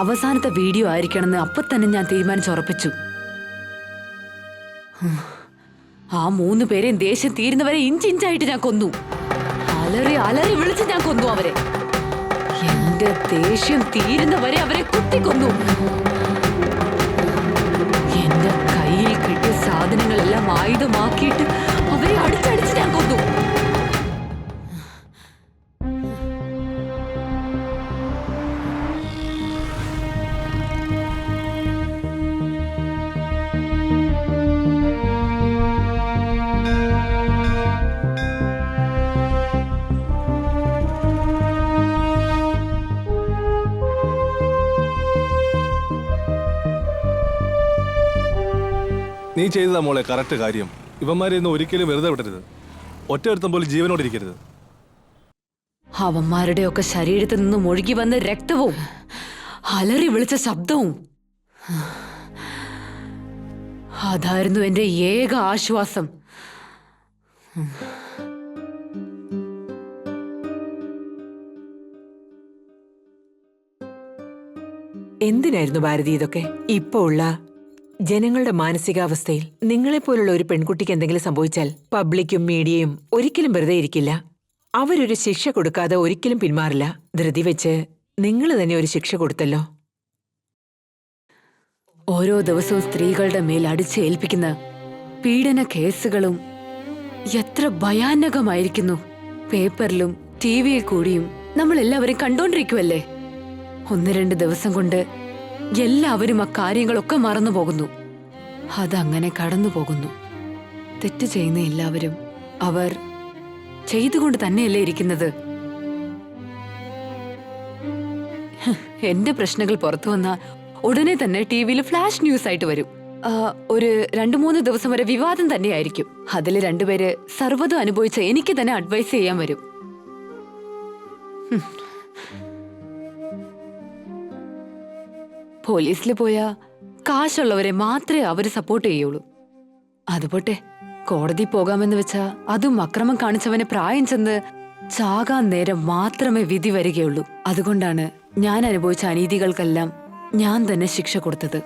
അവസാനത്തെ വീഡിയോ ആയിരിക്കണമെന്ന് അപ്പൊ തന്നെ ഞാൻ തീരുമാനിച്ചുറപ്പിച്ചു. ആ 3 പേരെയും ദേഷ്യം തീരുന്നവരെ ഇഞ്ചിഞ്ചായിട്ട് ഞാൻ കൊന്നു. അലറി അലറി വിളിച്ച് ഞാൻ കൊന്നു അവരെ. എന്റെ ദേഷ്യം തീരുന്നവരെ അവരെ കുത്തിക്കൊന്നു. എന്റെ കയ്യിൽ കിട്ടിയ സാധനങ്ങളെല്ലാം ആയുധമാക്കിയിട്ട് അവരെ അടിച്ചടിച്ച് ഞാൻ കൊന്നു. നീ ചെയ്തതാ മോളെ കറക്റ്റ് കാര്യം. ഇവന്മാരെ ഒന്നും ഒരിക്കലും വെറുതെ വിടരുത്. ഒറ്റയൊരുത്തം പോലും ജീവനോടിരിക്കരുത്. അവന്മാരുടെയൊക്കെ ശരീരത്തിൽ നിന്നും ഒഴുകി വന്ന രക്തവും അലറി വിളിച്ച ശബ്ദവും അതായിരുന്നു എന്റെ ഏക ആശ്വാസം. എന്തിനായിരുന്നു ഭാരതി ഇതൊക്കെ? ഇപ്പോ ഉള്ള ജനങ്ങളുടെ മാനസികാവസ്ഥയിൽ നിങ്ങളെപ്പോലുള്ള ഒരു പെൺകുട്ടിക്ക് എന്തെങ്കിലും സംഭവിച്ചാൽ പബ്ലിക്കും മീഡിയയും ഒരിക്കലും വെറുതെ ഇരിക്കില്ല. അവരൊരു ശിക്ഷ കൊടുക്കാതെ ഒരിക്കലും പിന്മാറില്ല. ധൃതി വെച്ച് നിങ്ങൾ തന്നെ ഒരു ശിക്ഷ കൊടുത്തല്ലോ. ഓരോ ദിവസവും സ്ത്രീകളുടെ മേൽ അടിച്ചേൽപ്പിക്കുന്ന പീഡന കേസുകളും എത്ര ഭയാനകമായിരിക്കുന്നു. പേപ്പറിലും ടിവിയിൽ കൂടിയും നമ്മൾ എല്ലാവരും കണ്ടോണ്ടിരിക്കുവല്ലേ. 1-2 ദിവസം കൊണ്ട് എല്ലാവരും ആ കാര്യങ്ങളൊക്കെ മറന്നു പോകുന്നു. അതങ്ങനെ കടന്നു പോകുന്നു. തെറ്റ് ചെയ്യുന്ന എല്ലാവരും അവർ ചെയ്തുകൊണ്ട് തന്നെയല്ലേ ഇരിക്കുന്നത്. എന്റെ പ്രശ്നങ്ങൾ പുറത്തു വന്നാൽ ഉടനെ തന്നെ ടിവിയിൽ ഫ്ലാഷ് ന്യൂസ് ആയിട്ട് വരും. ഒരു 2-3 ദിവസം വരെ വിവാദം തന്നെയായിരിക്കും. അതിൽ 2 പേര് സർവ്വതും അനുഭവിച്ച എനിക്ക് തന്നെ അഡ്വൈസ് ചെയ്യാൻ വരും. പോലീസിൽ പോയാ കാശുള്ളവരെ മാത്രമേ അവര് സപ്പോർട്ട് ചെയ്യുള്ളൂ. അതുപോട്ടെ, കോടതി പോകാമെന്ന് വെച്ചാ അതും അക്രമം കാണിച്ചവന് പ്രായം ചെന്ന് ചാകാൻ നേരം മാത്രമേ വിധി വരികയുള്ളൂ. അതുകൊണ്ടാണ് ഞാൻ അനുഭവിച്ച അനീതികൾക്കെല്ലാം ഞാൻ തന്നെ ശിക്ഷ കൊടുത്തത്.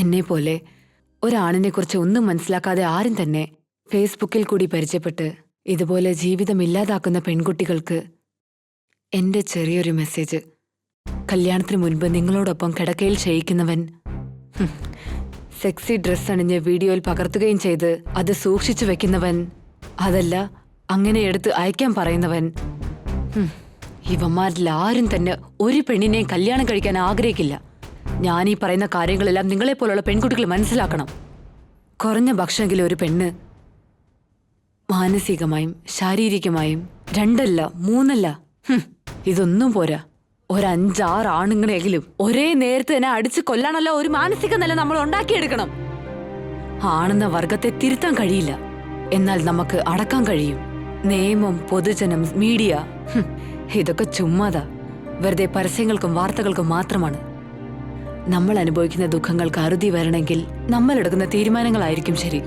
എന്നെ പോലെ ഒരാണിനെ കുറിച്ച് ഒന്നും മനസ്സിലാക്കാതെ ആരും തന്നെ ഫേസ്ബുക്കിൽ കൂടി പരിചയപ്പെട്ട് ഇതുപോലെ ജീവിതം ഇല്ലാതാക്കുന്ന പെൺകുട്ടികൾക്ക് എന്റെ ചെറിയൊരു മെസ്സേജ്. കല്യാണത്തിന് മുൻപ് നിങ്ങളോടൊപ്പം കിടക്കയിൽ ക്ഷയിക്കുന്നവൻ, സെക്സി ഡ്രസ് അണിഞ്ഞ് വീഡിയോയിൽ പകർത്തുകയും ചെയ്ത് അത് സൂക്ഷിച്ചു വെക്കുന്നവൻ, അതല്ല അങ്ങനെ എടുത്ത് അയക്കാൻ പറയുന്നവൻ, ഇവന്മാരിൽ ആരും തന്നെ ഒരു പെണ്ണിനെയും കല്യാണം കഴിക്കാൻ ആഗ്രഹിക്കില്ല. ഞാൻ ഈ പറയുന്ന കാര്യങ്ങളെല്ലാം നിങ്ങളെപ്പോലുള്ള പെൺകുട്ടികൾ മനസ്സിലാക്കണം. കുറഞ്ഞ പക്ഷമെങ്കിലും ഒരു പെണ്ണ് മാനസികമായും ശാരീരികമായും 2 അല്ല 3 അല്ല, ഇതൊന്നും പോരാ, 5-6 ആണുങ്ങളെങ്കിലും ഒരേ നേരത്തെ തന്നെ അടിച്ചു കൊല്ലാനല്ല ഒരു മാനസിക നില നമ്മൾ ഉണ്ടാക്കിയെടുക്കണം. ആണെന്ന വർഗത്തെ തിരുത്താൻ കഴിയില്ല, എന്നാൽ നമുക്ക് അടക്കാൻ കഴിയും. നിയമം, പൊതുജനം, മീഡിയ ഇതൊക്കെ ചുമ്മാതാ, വെറുതെ പരസ്യങ്ങൾക്കും വാർത്തകൾക്കും മാത്രമാണ്. നമ്മൾ അനുഭവിക്കുന്ന ദുഃഖങ്ങൾക്ക് അറുതി വരണമെങ്കിൽ നമ്മൾ എടുക്കുന്ന തീരുമാനങ്ങളായിരിക്കും ശരി.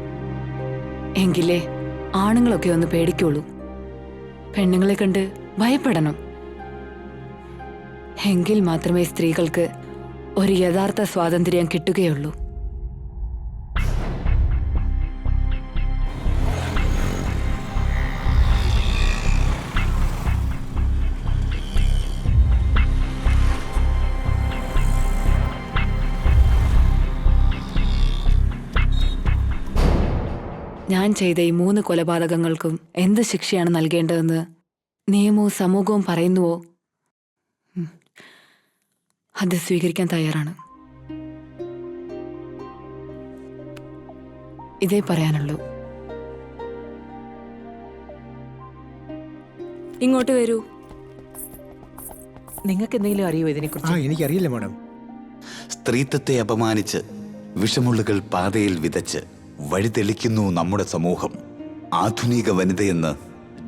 എങ്കിലേ ആണുങ്ങളൊക്കെ ഒന്ന് പേടിക്കുള്ളൂ, പെണ്ണുങ്ങളെ കണ്ട് ഭയപ്പെടണം. എങ്കിൽ മാത്രമേ സ്ത്രീകൾക്ക് ഒരു യഥാർത്ഥ സ്വാതന്ത്ര്യം കിട്ടുകയുള്ളൂ. ഞാൻ ചെയ്ത ഈ 3 കൊലപാതകങ്ങൾക്കും എന്ത് ശിക്ഷയാണ് നൽകേണ്ടതെന്ന് നിയമവും സമൂഹവും പറയുന്നുവോ അത് സ്വീകരിക്കാൻ തയ്യാറാണ്. ഇതേ പറയാനുള്ളൂ. ഇങ്ങോട്ട് വരൂ. നിങ്ങൾക്ക് എന്തെങ്കിലും അറിയോ ഇതിനെക്കുറിച്ച്? എനിക്കറിയില്ല മാഡം. സ്ത്രീത്വത്തെ അപമാനിച്ച് വിഷമുള്ളുകൾ പാതയിൽ വിതച്ച് വഴിതെളിക്കുന്നു നമ്മുടെ സമൂഹം. ആധുനിക വനിതയെന്ന്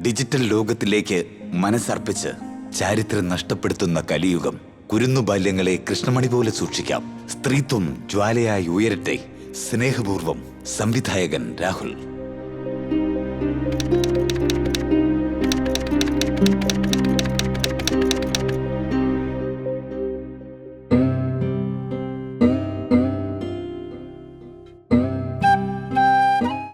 ഡിജിറ്റൽ ലോകത്തിലേക്ക് മനസ്സർപ്പിച്ച് ചാരിത്രം നഷ്ടപ്പെടുത്തുന്ന കലിയുഗം. കുരുന്നുബാല്യങ്ങളെ കൃഷ്ണമണി പോലെ സൂക്ഷിക്കാം. സ്ത്രീത്വം ജ്വാലയായി ഉയരട്ടെ. സ്നേഹപൂർവം, സംവിധായകൻ രാഹുൽ.